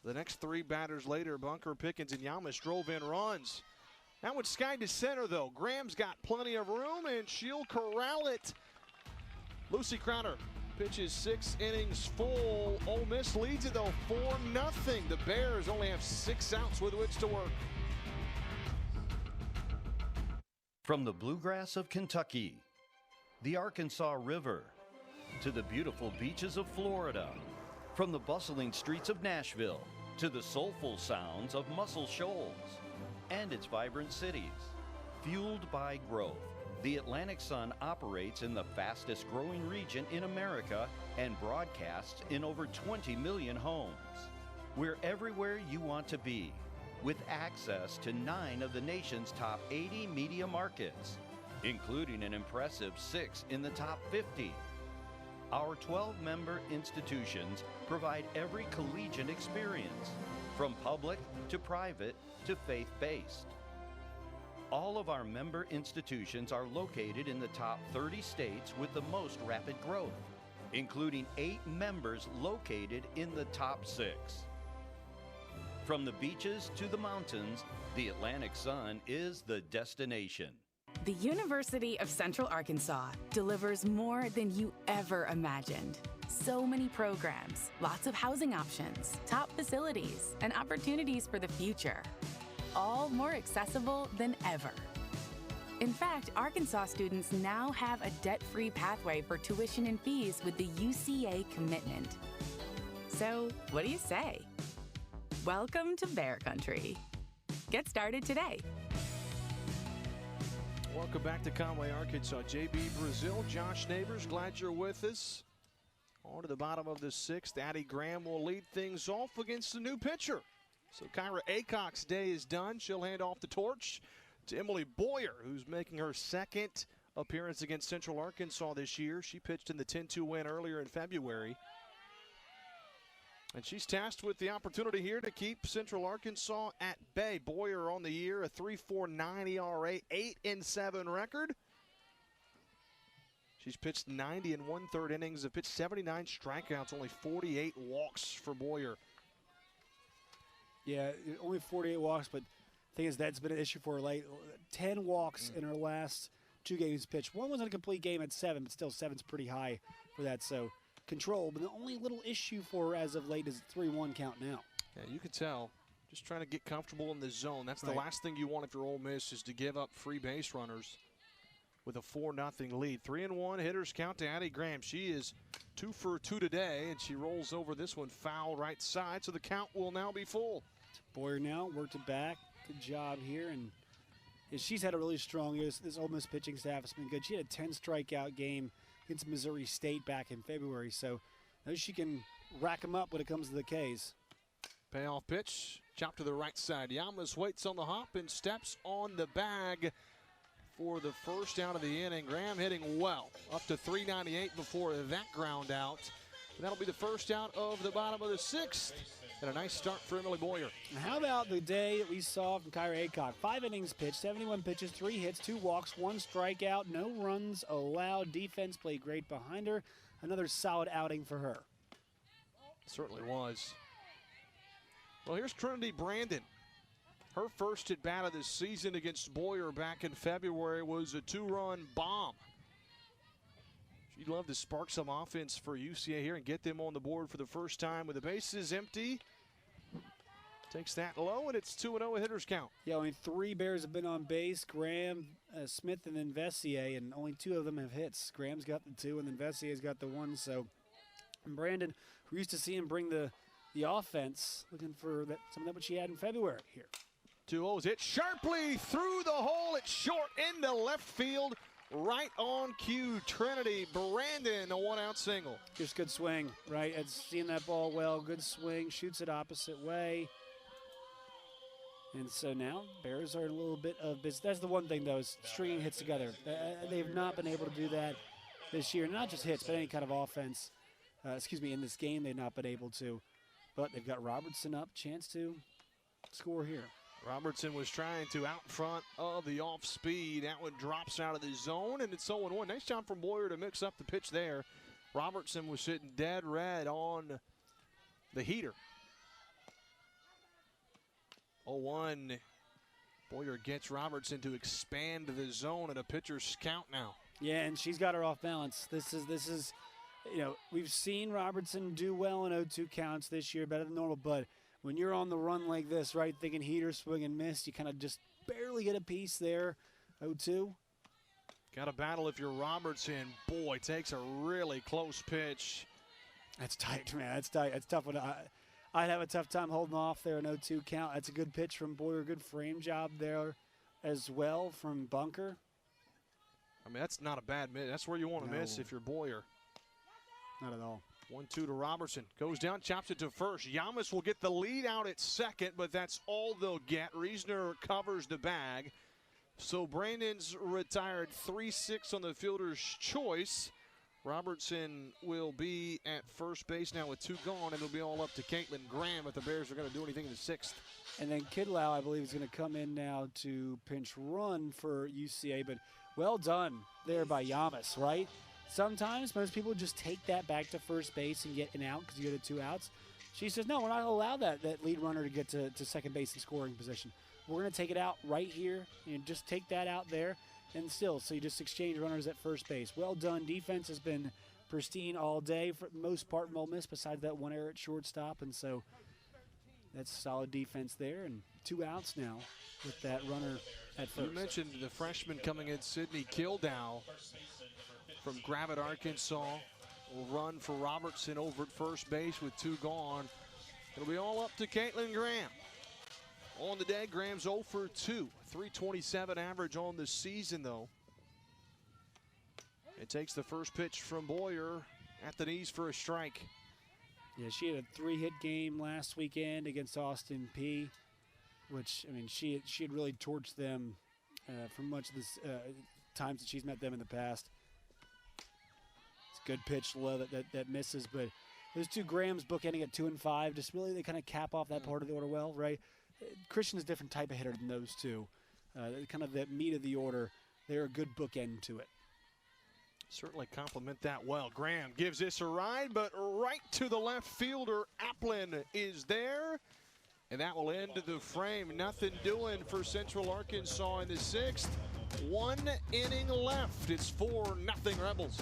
the next 3 batters later, Bunker, Pickens, and Yamas drove in runs. That one skied to center, though. Graham's got plenty of room, and she'll corral it. Lucy Crowder pitches 6 innings full. Ole Miss leads it, though, 4-0. The Bears only have 6 outs with which to work. From the bluegrass of Kentucky, the Arkansas River, to the beautiful beaches of Florida, from the bustling streets of Nashville, to the soulful sounds of Muscle Shoals and its vibrant cities. Fueled by growth, the Atlantic Sun operates in the fastest growing region in America and broadcasts in over 20 million homes. We're everywhere you want to be, with access to 9 of the nation's top 80 media markets, including an impressive 6 in the top 50. Our 12-member institutions provide every collegiate experience, from public to private to faith-based. All of our member institutions are located in the top 30 states with the most rapid growth, including 8 members located in the top 6. From the beaches to the mountains, the Atlantic Sun is the destination. The University of Central Arkansas delivers more than you ever imagined. So many programs, lots of housing options, top facilities, and opportunities for the future. All more accessible than ever. In fact, Arkansas students now have a debt-free pathway for tuition and fees with the UCA commitment. So, what do you say? Welcome to Bear Country. Get started today. Welcome back to Conway, Arkansas. JB Brazil, Josh Neighbors, glad you're with us. On to the bottom of the 6th, Addie Graham will lead things off against the new pitcher. So Kyra Aycock's day is done. She'll hand off the torch to Emily Boyer, who's making her 2nd appearance against Central Arkansas this year. She pitched in the 10-2 win earlier in February. And she's tasked with the opportunity here to keep Central Arkansas at bay. Boyer on the year, a 3.49 ERA, 8-7 record. She's pitched 90 1/3 innings, have pitched 79 strikeouts, only 48 walks for Boyer. Yeah, only 48 walks, but the thing is that's been an issue for her late. 10 walks in her last 2 games pitched. One was in a complete game at 7, but still 7's pretty high for that. So control, but the only little issue for her as of late is 3-1 count now. Yeah, you can tell. Just trying to get comfortable in the zone. That's right. The last thing you want if you're Ole Miss is to give up free base runners with a 4-0 lead. 3-1 hitters count to Addie Graham. She is 2 for 2 today, and she rolls over this one foul right side, so the count will now be full. Boyer now worked it back. Good job here, and she's had a really strong year. This Ole Miss pitching staff has been good. She had a 10 strikeout game against Missouri State back in February, so now she can rack them up when it comes to the Ks. Payoff pitch, chop to the right side. Yamas waits on the hop and steps on the bag for the first out of the inning. Graham hitting well, up to 398 before that ground out. And that'll be the first out of the bottom of the 6th. And a nice start for Emily Boyer. And how about the day that we saw from Kyra Aycock? 5 innings pitched, 71 pitches, 3 hits, 2 walks, 1 strikeout, no runs allowed. Defense played great behind her. Another solid outing for her. Certainly was. Well, here's Trinity Brandon. Her first at bat of the season against Boyer back in February was a 2-run bomb. She'd love to spark some offense for UCA here and get them on the board for the first time with the bases empty. Takes that low, and it's 2-0 at hitter's count. Yeah, only 3 Bears have been on base, Graham, Smith, and then Vessier, and only 2 of them have hits. Graham's got the 2, and then Vessier's got the 1. So Brandon, who used to see him bring the offense, looking for some of that what she had in February here. 2-0's hit sharply through the hole. It's short into left field. Right on cue, Trinity Brandon, a 1-out single. Just good swing, right? It's seeing that ball well, good swing, shoots it opposite way. And so now Bears are in a little bit of business. That's the one thing, though, is stringing hits together. They've not been able to do that this year. Not just hits, but any kind of offense. In this game, they've not been able to. But they've got Robertson up, chance to score here. Robertson was trying to out front of the off speed. That one drops out of the zone, and it's 0-1. Nice job from Boyer to mix up the pitch there. Robertson was sitting dead red on the heater. 0-1. Boyer gets Robertson to expand the zone at a pitcher's count now. Yeah, and she's got her off balance. This is, we've seen Robertson do well in 0-2 counts this year, better than normal, but when you're on the run like this, right, thinking heater, swing, and miss, you kind of just barely get a piece there. 0-2. Got to battle if you're Robertson. Boy, takes a really close pitch. That's tight, man. That's tight. That's tough. I'd have a tough time holding off there in 0-2 count. That's a good pitch from Boyer. Good frame job there as well from Bunker. I mean, that's not a bad miss. That's where you want to miss if you're Boyer. Not at all. 1-2 to Robertson. Goes down, chops it to first. Yamas will get the lead out at second, but that's all they'll get. Reisner covers the bag. So Brandon's retired 3-6 on the fielder's choice. Robertson will be at first base now with 2 gone, and it'll be all up to Caitlin Graham if the Bears are going to do anything in the 6th. And then Kidlau, I believe, is going to come in now to pinch run for UCA, but well done there by Yamas, right? Sometimes most people just take that back to first base and get an out because you get 2 outs. She says, no, we're not going to allow that lead runner to get to second base in scoring position. We're going to take it out right here and just take that out there and still. So you just exchange runners at first base. Well done. Defense has been pristine all day for the most part in Ole Miss besides that 1 error at shortstop. And so that's solid defense there. And 2 outs now with that runner at first. You mentioned the freshman coming in, Sydney Kildow from Gravette, Arkansas, will run for Robertson over at first base with 2 gone. It'll be all up to Caitlin Graham. On the day, Graham's 0 for 2. 327 average on the season, though. It takes the first pitch from Boyer at the knees for a strike. Yeah, she had a 3-hit game last weekend against Austin Peay, which, I mean, she had really torched them for much of this times that she's met them in the past. Good pitch low that misses, but those 2 Grahams bookending at 2 and 5, just really they kind of cap off that part of the order well, right? Christian is a different type of hitter than those 2. Kind of the meat of the order. They're a good bookend to it. Certainly complement that well. Graham gives this a ride, but right to the left fielder. Applin is there, and that will end the frame. Nothing doing for Central Arkansas in the 6th. 1 inning left. It's 4-0 Rebels.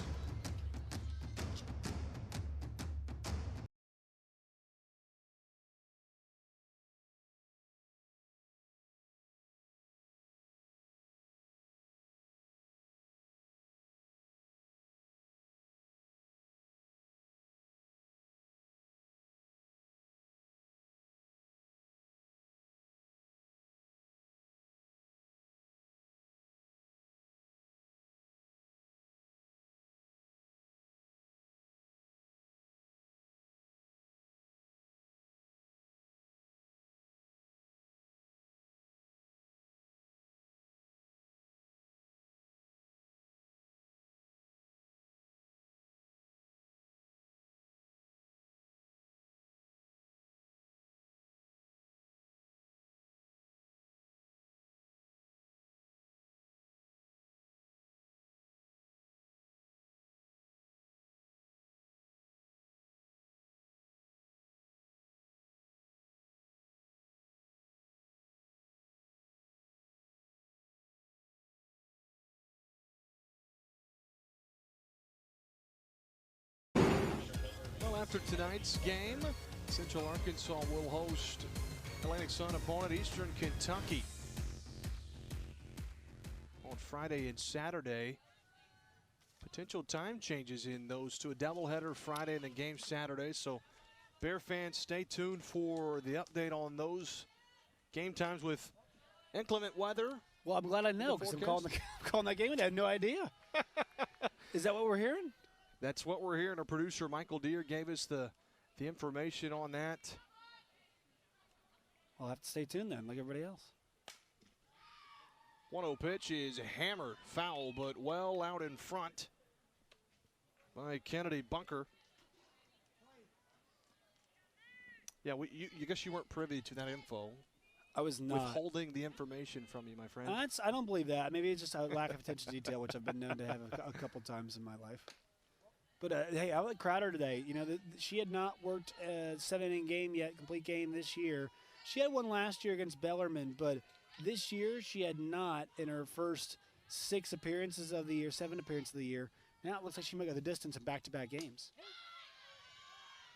after tonight's game, Central Arkansas will host Atlantic Sun opponent Eastern Kentucky on Friday and Saturday. Potential time changes in those two, a doubleheader Friday and a game Saturday. So Bear fans, stay tuned for the update on those game times with inclement weather. Well, I'm glad I know because I'm calling that game and I had no idea. Is that what we're hearing? That's what we're hearing. Our producer, Michael Deere, gave us the information on that. I'll have to stay tuned then, like everybody else. 1-0 pitch is hammered, foul, but well out in front by Kennedy Bunker. Yeah, you guess you weren't privy to that info. I was not. Withholding the information from you, my friend. I don't believe that. Maybe it's just a lack of attention to detail, which I've been known to have a couple times in my life. But, hey, I like Crowder today. You know, she had not worked a 7-inning game yet, complete game this year. She had one last year against Bellarmine, but this year she had not in her first 6 appearances of the year, 7 appearances of the year. Now it looks like she might go the distance in back-to-back games.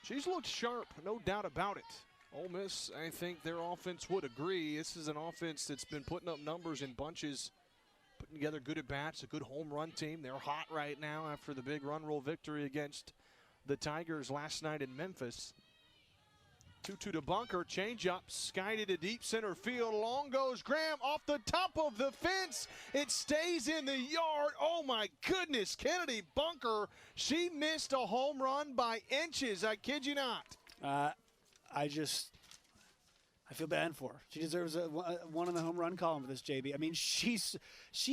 She's looked sharp, no doubt about it. Ole Miss, I think their offense would agree. This is an offense that's been putting up numbers in bunches, putting together good at-bats, a good home run team. They're hot right now after the big run roll victory against the Tigers last night in Memphis. 2-2 to Bunker, changeup, skied to deep center field. Long goes Graham off the top of the fence. It stays in the yard. Oh my goodness, Kennedy Bunker. She missed a home run by inches. I kid you not. I feel bad for her. She deserves one in the home run column for this, JB. I mean, she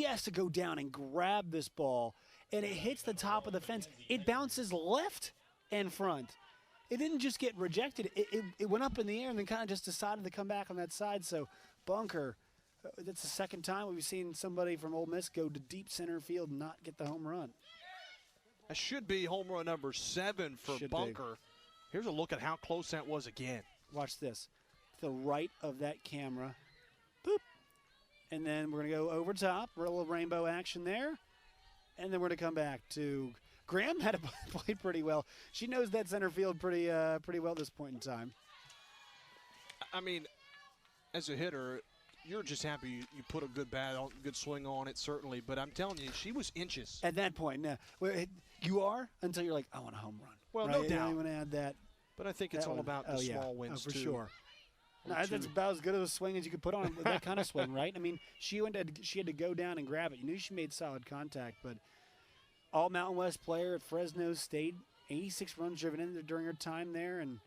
has to go down and grab this ball, and it hits the top of the fence. It bounces left and front. It didn't just get rejected. It went up in the air and then kind of just decided to come back on that side. So Bunker, that's the second time we've seen somebody from Ole Miss go to deep center field and not get the home run. That should be home run number 7 for Bunker. Here's a look at how close that was again. Watch this. To the right of that camera. Boop. And then we're going to go over top. A little rainbow action there. And then we're going to come back to Graham had played pretty well. She knows that center field pretty well at this point in time. I mean, as a hitter, you're just happy you put a good bat on, good swing on it, certainly. But I'm telling you, she was inches. At that point, no. You are until you're like, I want a home run. Well, right? no doubt. You want to add that. But I think it's all about the small wins, for too. sure. No, that's about as good of a swing as you could put on with that kind of swing, right? I mean, she had to go down and grab it. You knew she made solid contact, but all Mountain West player at Fresno State, 86 runs driven in there during her time there, and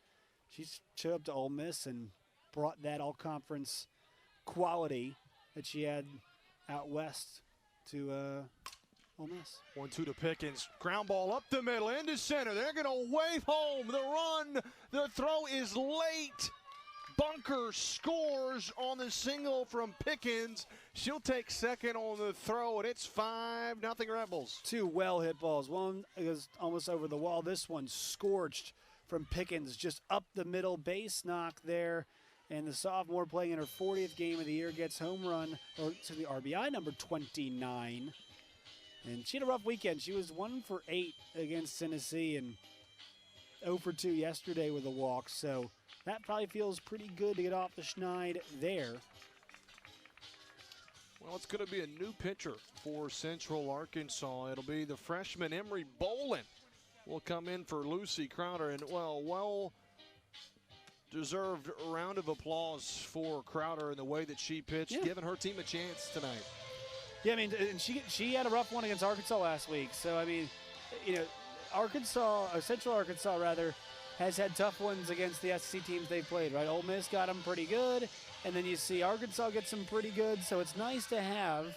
she showed up to Ole Miss and brought that all-conference quality that she had out west to Ole Miss. 1-2 to Pickens. Ground ball up the middle, into center. They're going to wave home. The run, the throw is late. Bunker scores on the single from Pickens. She'll take second on the throw, and it's 5-0 Rebels. 2 well-hit balls. One is almost over the wall. This one scorched from Pickens, just up the middle, base knock there. And the sophomore playing in her 40th game of the year gets home run, or to the RBI number 29. And she had a rough weekend. She was 1 for 8 against Tennessee and 0 for 2 yesterday with a walk. So that probably feels pretty good to get off the schneid there. Well, it's going to be a new pitcher for Central Arkansas. It'll be the freshman Emery Bolin will come in for Lucy Crowder. And, well-deserved round of applause for Crowder in the way that she pitched, giving her team a chance tonight. Yeah, I mean, and she had a rough one against Arkansas last week. So, I mean, you know, Central Arkansas, rather, has had tough ones against the SEC teams they've played, right? Ole Miss got them pretty good, and then you see Arkansas get some pretty good. So it's nice to have,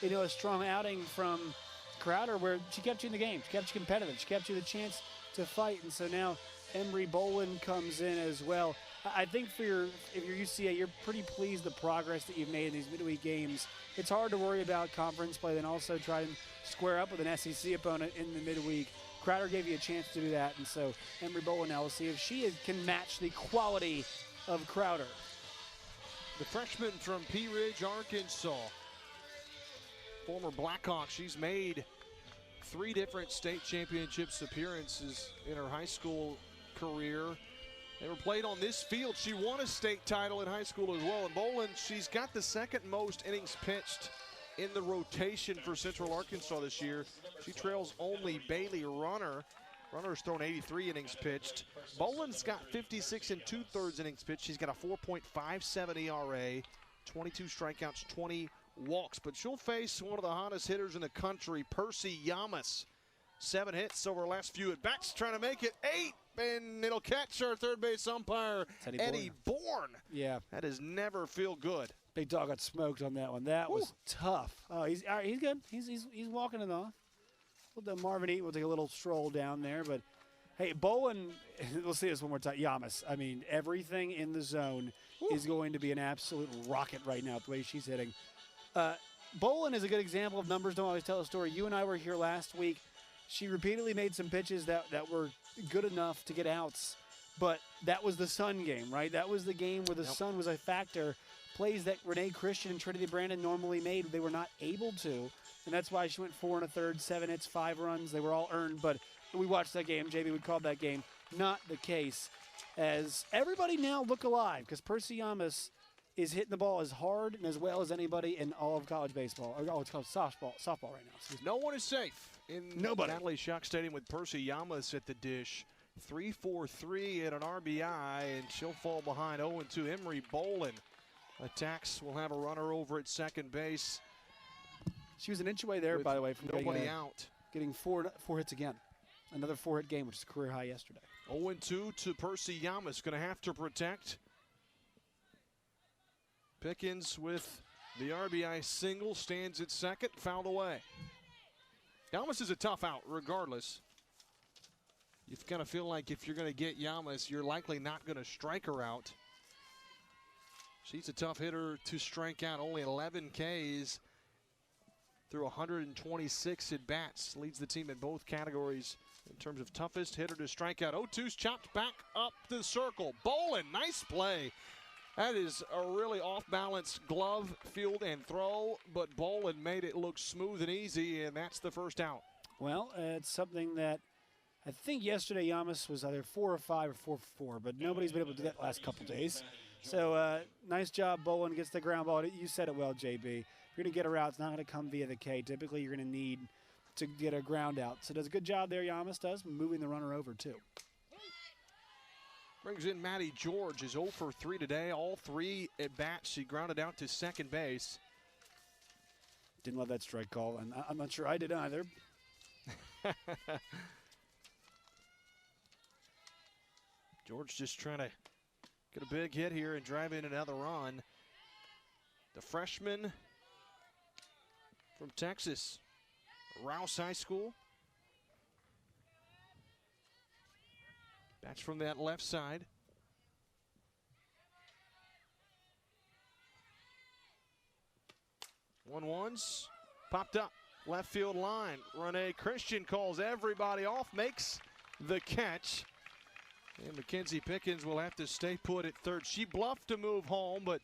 you know, a strong outing from Crowder where she kept you in the game. She kept you competitive. She kept you the chance to fight. And so now Emery Bolin comes in as well. I think if you're UCA, you're pretty pleased the progress that you've made in these midweek games. It's hard to worry about conference play, then also try and square up with an SEC opponent in the midweek. Crowder gave you a chance to do that, and so Emery Bolin now will see if she can match the quality of Crowder. The freshman from Pea Ridge, Arkansas, former Blackhawk. She's made 3 different state championships appearances in her high school career. They were played on this field. She won a state title in high school as well. And Boland, she's got the second most innings pitched in the rotation for Central Arkansas this year. She trails only Bailey Runner. Runner's thrown 83 innings pitched. Boland's got 56 and 2/3 innings pitched. She's got a 4.57 ERA, 22 strikeouts, 20 walks. But she'll face one of the hottest hitters in the country, Percy Yamas. 7 hits over the last few at bats, trying to make it 8, and it'll catch our third base umpire, Eddie Bourne. Yeah. That does never feel good. Big Dog got smoked on that one. That was tough. Oh, he's all right, he's good. He's walking it off. Well, Marvin Eaton will take a little stroll down there, but hey, Boland, we'll see this one more time. Yamas, I mean, everything in the zone is going to be an absolute rocket right now, the way she's hitting. Boland is a good example of numbers don't always tell a story. You and I were here last week. She repeatedly made some pitches that were good enough to get outs, but that was the Sun game, right? That was the game where the Sun was a factor. Plays that Renee Christian and Trinity Brandon normally made, they were not able to, and that's why she went 4 1/3, 7 hits, 5 runs. They were all earned, but we watched that game. JB would call that game not the case, as everybody now look alive, because Percy Yamas is hitting the ball as hard and as well as anybody in all of college baseball, or it's called softball right now. No one is safe in Natalie Schuck Stadium with Percy Yamas at the dish. 3-4-3 at an RBI, and she'll fall behind 0-2. Emery Boland attacks. Will have a runner over at second base. She was an inch away there, by the way, from nobody out. Getting four hits again. Another 4-hit game, which is a career high yesterday. 0-2 to Percy Yamas. Going to have to protect. Pickens with the RBI single, stands at second, fouled away. Yamas is a tough out, regardless. You've got to feel like if you're going to get Yamas, you're likely not going to strike her out. She's a tough hitter to strike out. Only 11 Ks through 126 at bats. Leads the team in both categories in terms of toughest hitter to strike out. 0-2's chopped back up the circle. Boland, nice play. That is a really off-balance glove, field, and throw, but Boland made it look smooth and easy, and that's the first out. Well, it's something that I think yesterday Yamas was either 4 or 5 or 4 for 4, but nobody's been able to do that the last couple days. So nice job, Boland gets the ground ball. You said it well, JB. If you're going to get her out, it's not going to come via the K. Typically, you're going to need to get a ground out. So does a good job there, Yamas does, moving the runner over, too. Brings in Maddie George, is 0 for 3 today. All 3 at bats. She grounded out to second base. Didn't love that strike call, and I'm not sure I did either. George just trying to get a big hit here and drive in another run. The freshman from Texas, Rouse High School. Bats from that left side. Ones popped up left field line. Renee Christian calls everybody off, makes the catch. And Mackenzie Pickens will have to stay put at third. She bluffed to move home, but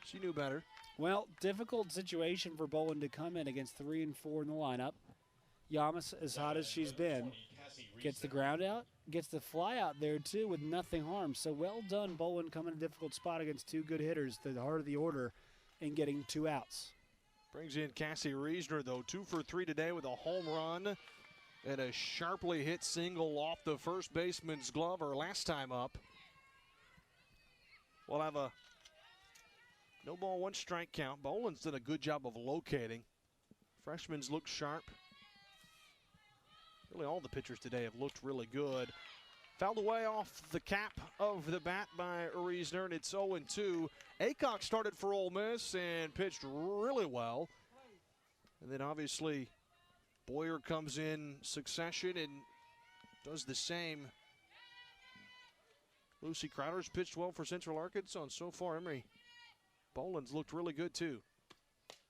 she knew better. Well, difficult situation for Boland to come in against 3 and 4 in the lineup. Yamas, as hot as she's been, gets the ground out, gets the fly out there too with nothing harmed. So well done, Boland, coming in a difficult spot against 2 good hitters, the heart of the order, and getting 2 outs. Brings in Cassie Reisner, though, 2 for 3 today with a home run and a sharply hit single off the first baseman's glove her last time up. We'll have a no ball, 1 strike count. Boland's done a good job of locating. Freshmen's look sharp. Really all the pitchers today have looked really good. Fouled away off the cap of the bat by Reisner, and it's 0-2. Aycock started for Ole Miss and pitched really well. And then obviously Boyer comes in succession and does the same. Lucy Crowder's pitched well for Central Arkansas, and so far Emery Boland's looked really good too.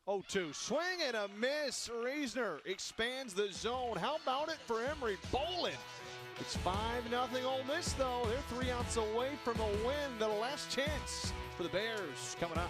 0-2, swing and a miss. Reisner expands the zone. How about it for Emery Boland? It's 5-0 Ole Miss, though. They're 3 outs away from a win. The last chance for the Bears coming up.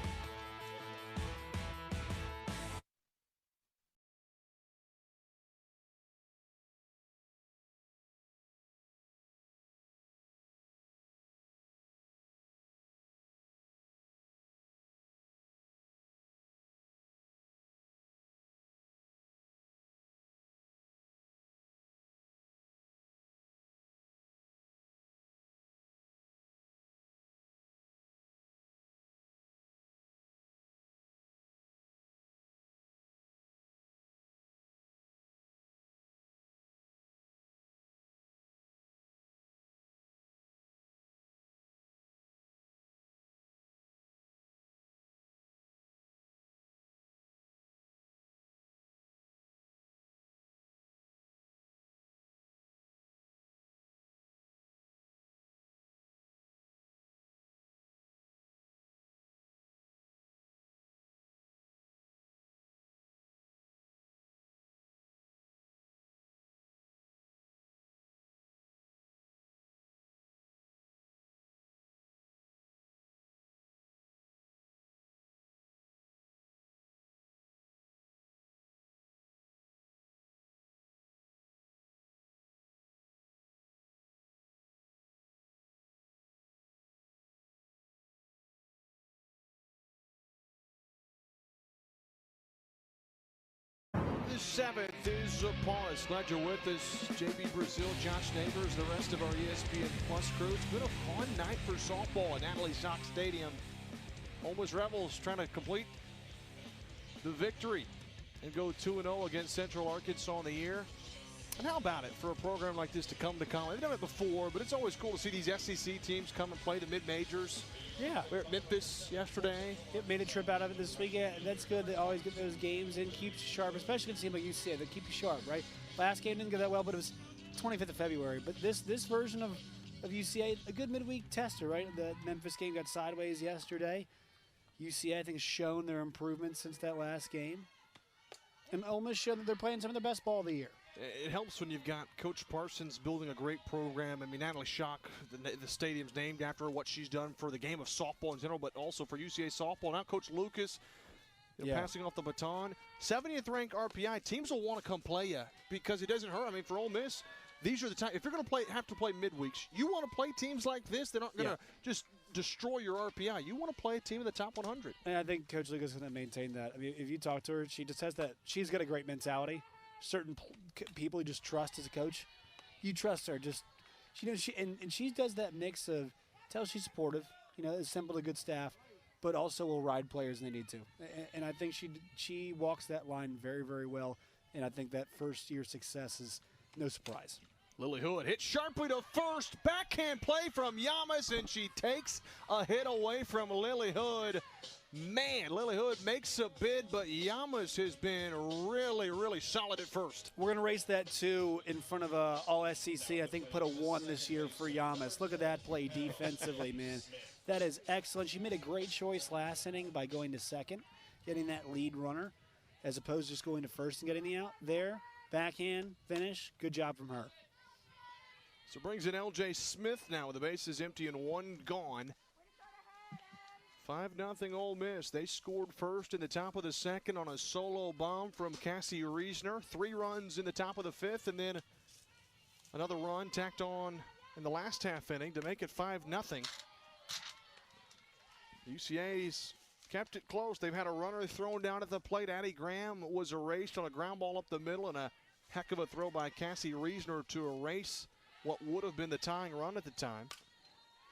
7th is upon us. Glad you're with us. JB Brazil, Josh Neighbors, the rest of our ESPN Plus crew. It's been a fun night for softball at Natalie Shock Stadium. Ole Miss Rebels trying to complete the victory and go 2-0 against Central Arkansas in the year. And how about it for a program like this to come to Conway? They've done it before, but it's always cool to see these SEC teams come and play the mid-majors. Yeah. We're at Memphis yesterday. It made a trip out of it this week. Yeah, that's good. They always get those games in, keeps you sharp, especially against a team like UCA. They keep you sharp, right? Last game didn't go that well, but it was 25th of February. But this version of UCA, a good midweek tester, right? The Memphis game got sideways yesterday. UCA, I think, has shown their improvement since that last game. And Ole Miss showed that they're playing some of their best ball of the year. It helps when you've got Coach Parsons building a great program. I mean, Natalie Shock, the stadium's named after what she's done for the game of softball in general, but also for UCA softball. Now Coach Lucas passing off the baton. 70th ranked RPI. Teams will want to come play you because it doesn't hurt. I mean, for Ole Miss, these are the times. If you're going to have to play midweeks, you want to play teams like this that aren't going to just destroy your RPI. You want to play a team in the top 100. And I think Coach Lucas is going to maintain that. I mean, if you talk to her, she just has that. She's got a great mentality. Certain people you just trust as a coach, you trust her. Just she does that mix of tell she's supportive, assembled a good staff, but also will ride players when they need to. And I think she walks that line very, very well. And I think that first year success is no surprise. Lily Hood hit sharply to first. Backhand play from Yamas, and she takes a hit away from Lily Hood. Man, Lily Hood makes a bid, but Yamas has been really, really solid at first. We're going to race that 2 in front of all SEC. I think put a 1 this year for Yamas. Look at that play defensively, man. That is excellent. She made a great choice last inning by going to second, getting that lead runner, as opposed to just going to first and getting the out there. Backhand finish. Good job from her. So brings in LJ Smith now with the bases empty and 1 gone. 5-0 Ole Miss. They scored first in the top of the second on a solo bomb from Cassie Reisner. 3 runs in the top of the 5th, and then another run tacked on in the last half inning to make it 5-0. UCA's kept it close. They've had a runner thrown down at the plate. Addie Graham was erased on a ground ball up the middle, and a heck of a throw by Cassie Reisner to erase what would have been the tying run at the time.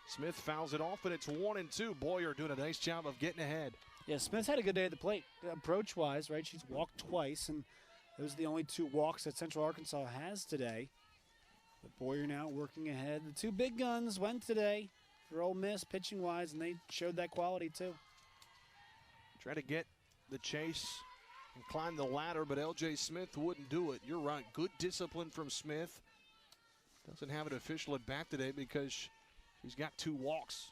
Smith fouls it off, and it's 1-2. Boyer doing a nice job of getting ahead. Yeah, Smith had a good day at the plate. Approach-wise, right, she's walked twice, and those are the only 2 walks that Central Arkansas has today. But Boyer now working ahead. The 2 big guns went today for Ole Miss pitching-wise, and they showed that quality too. Try to get the chase and climb the ladder, but L.J. Smith wouldn't do it. You're right. Good discipline from Smith. Doesn't have an official at bat today because she's got 2 walks.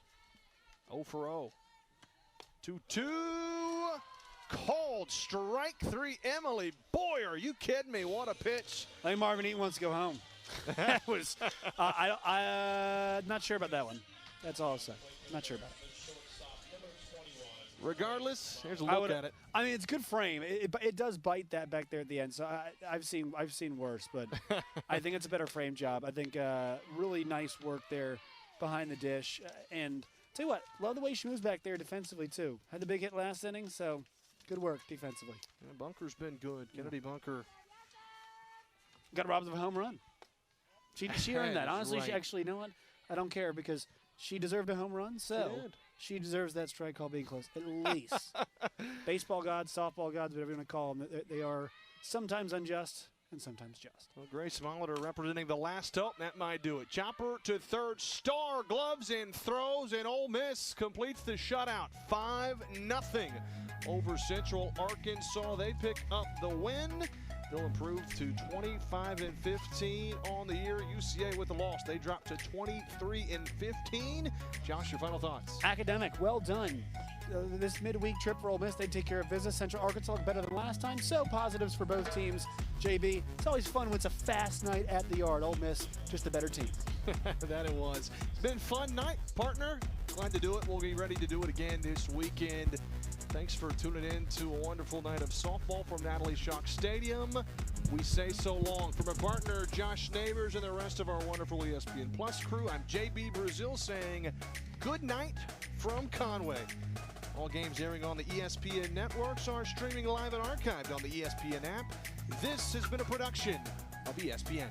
0 for 0. 2-2. Called strike 3. Emily Boyer. Are you kidding me? What a pitch. I think Marvin Eaton wants to go home. That was, I'm not sure about that one. That's all I'll say. Not sure about it. Regardless, here's a look at it. I mean, it's good frame. It does bite that back there at the end. So I've seen worse, but I think it's a better frame job. I think really nice work there behind the dish. And tell you what, love the way she moves back there defensively too. Had the big hit last inning, so good work defensively. Yeah, Bunker's been good. Kennedy Bunker got robbed of a home run. She earned that. Honestly, right. She actually, you know what? I don't care because she deserved a home run, so she deserves that strike call being close, at least. Baseball gods, softball gods, whatever you want to call them, they are sometimes unjust and sometimes just. Well, Grace Molitor representing the last up. That might do it. Chopper to third. Star gloves and throws, and Ole Miss completes the shutout. 5-0 over Central Arkansas. They pick up the win. They'll improve to 25-15 on the year. UCA with the loss. They drop to 23-15. Josh, your final thoughts? Academic, well done. This midweek trip for Ole Miss, they take care of business. Central Arkansas better than last time, so positives for both teams. JB, it's always fun when it's a fast night at the Yard. Ole Miss, just the better team. That it was. It's been a fun night, partner. Glad to do it. We'll be ready to do it again this weekend. Thanks for tuning in to a wonderful night of softball from Natalie Shock Stadium. We say so long. From our partner, Josh Neighbors, and the rest of our wonderful ESPN Plus crew, I'm JB Brazil saying good night from Conway All games airing on the ESPN networks are streaming live and archived on the ESPN app. This has been a production of ESPN.